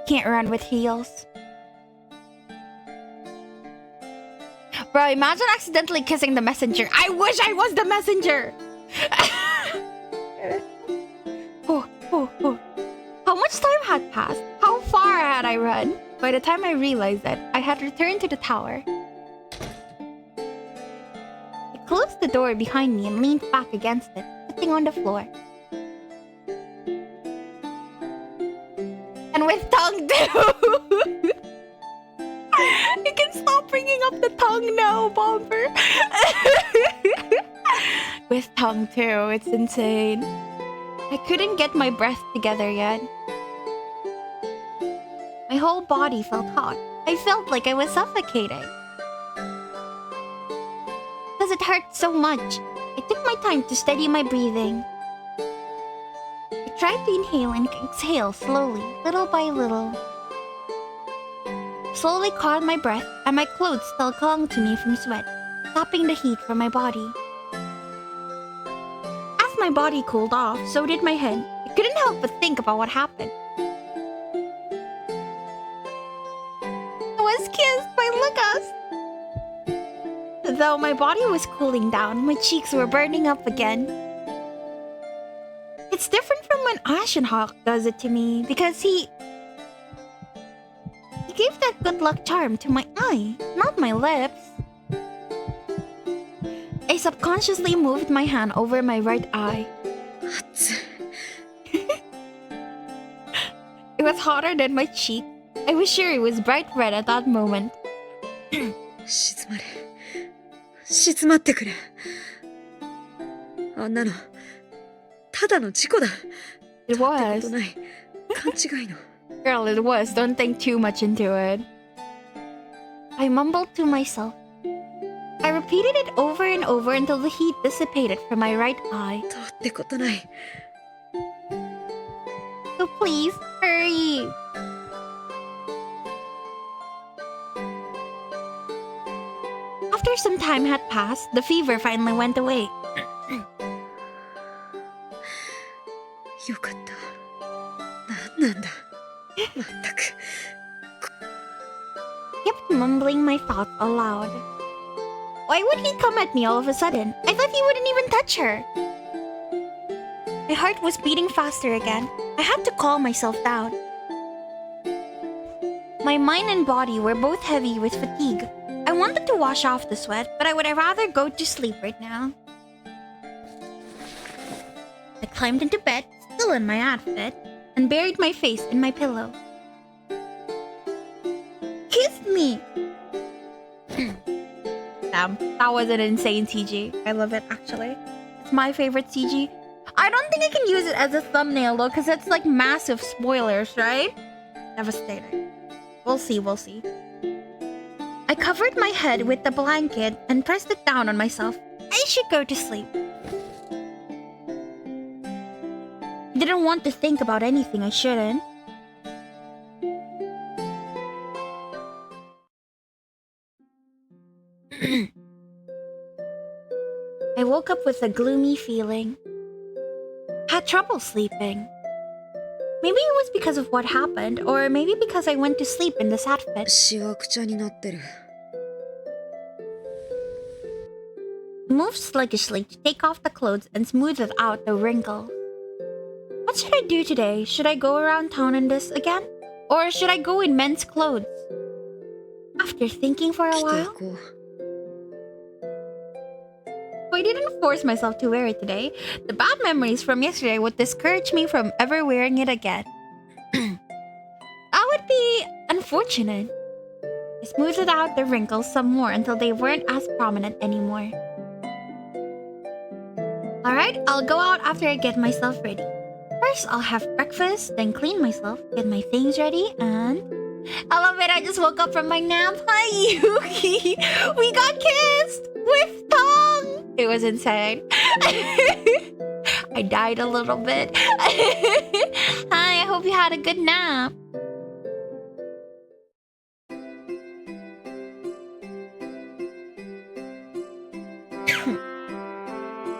Can't run with heels. Bro, imagine accidentally kissing the messenger. I wish I was the messenger! How much time had passed? How far had I run? By the time I realized it, I had returned to the tower. closed the door behind me and leaned back against it, sitting on the floor. And with tongue too! You can stop bringing up the tongue now, Bomber! With tongue too, it's insane. I couldn't get my breath together yet. My whole body felt hot. I felt like I was suffocating. Because it hurt so much, I took my time to steady my breathing. I tried to inhale and exhale slowly, little by little. Slowly caught my breath, and my clothes still clung to me from sweat, stopping the heat from my body. As my body cooled off, so did my head. I couldn't help but think about what happened. I was kissed by Lugus. Though my body was cooling down, my cheeks were burning up again. It's different from when Ashen does it to me, because he gave that good luck charm to my eye, not my lips. I subconsciously moved my hand over my right eye. It was hotter than my cheek. I was sure it was bright red at that moment. 静まれ。静まってくれ。あんなの、ただの事故だ。 It たってこ was. とない。勘違いの。 Girl, it was. Don't think too much into it. I mumbled to myself. I repeated it over and over until the heat dissipated from my right eye. たってことない。 So please, hurry. After some time had passed, the fever finally went away. よかった。なんだ。まったく。 Kept mumbling my thoughts aloud. Why would he come at me all of a sudden? I thought he wouldn't even touch her. My heart was beating faster again. I had to calm myself down. My mind and body were both heavy with fatigue. I wanted to wash off the sweat, but I would rather go to sleep right now. I climbed into bed, still in my outfit, and buried my face in my pillow. Kiss me! Damn, that was an insane CG. I love it, actually. It's my favorite CG. I don't think I can use it as a thumbnail, though, because it's like massive spoilers, right? Devastating. We'll see, we'll see. I covered my head with the blanket and pressed it down on myself. I should go to sleep. I didn't want to think about anything I shouldn't. I woke up with a gloomy feeling. Had trouble sleeping. Maybe it was because of what happened, or maybe because I went to sleep in this outfit. しわくちゃになってる。 Moved sluggishly to take off the clothes and smoothed out the wrinkles. What should I do today? Should I go around town in this again? Or should I go in men's clothes? After thinking for a 着てい while, こう。 I didn't force myself to wear it today. The bad memories from yesterday would discourage me from ever wearing it again. That would be unfortunate. I smoothed out the wrinkles some more until they weren't as prominent anymore. Alright, I'll go out after I get myself ready. First, I'll have breakfast, then clean myself, get my things ready, and... I love it, I just woke up from my nap. Hi, Yuki! We got kissed! With tongue! It was insane. I died a little bit. Hi, I hope you had a good nap.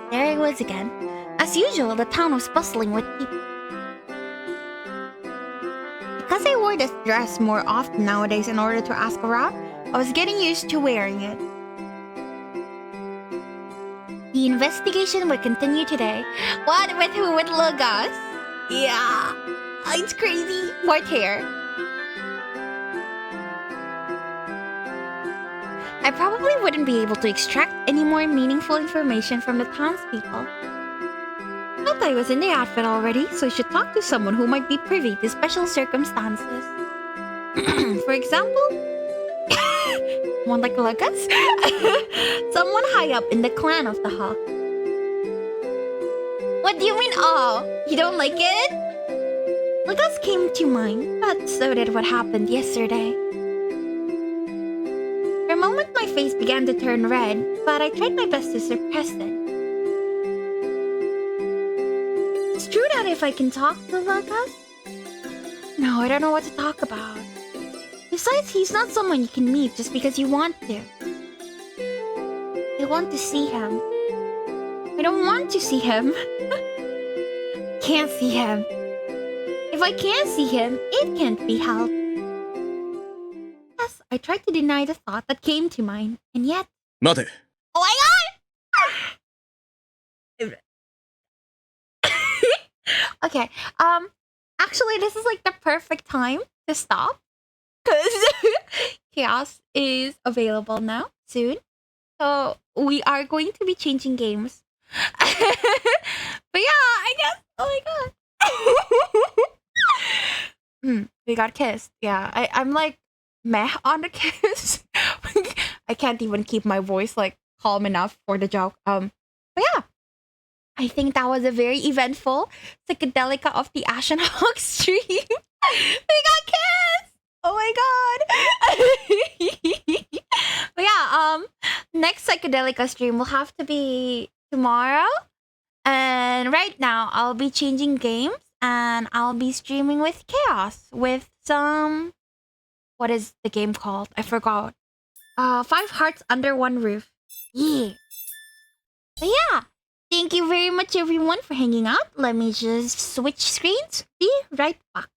There it was again. As usual, the town was bustling with people. Because I wore this dress more often nowadays in order to ask around, I was getting used to wearing it. The investigation will continue today. What? With who? With Lugus? Yeah. It's crazy. White hair. I probably wouldn't be able to extract any more meaningful information from the townspeople. But I was in the outfit already, so I should talk to someone who might be privy to special circumstances. For example, one like Lugus? Someone high up in the clan of the Hawk. What do you mean, oh? You don't like it? Lugus came to mind, but so did what happened yesterday. For a moment, my face began to turn red, but I tried my best to suppress it. It's true that if I can talk to Lugus? No, I don't know what to talk about. Besides, he's not someone you can meet just because you want to. I want to see him. I don't want to see him. Can't see him. If I can't see him, it can't be helped. Yes, I tried to deny the thought that came to mind, and yet... 待て。 Oh my god! Okay, actually this is like the perfect time to stop. Because Chaos is available now, soon. So we are going to be changing games. But yeah, I guess, oh my god. We got kissed. Yeah, I'm like meh on the kiss. I can't even keep my voice like calm enough for the joke. But yeah, I think that was a very eventful Psychedelica of the Ashen Hawk stream. We got kissed. Oh my god. But yeah, next Psychedelica stream will have to be tomorrow. And right now, I'll be changing games and I'll be streaming with Chaos with some... What is the game called? I forgot. 5 Hearts Under One Roof. Yeah. But yeah, thank you very much everyone for hanging out. Let me just switch screens. Be right back.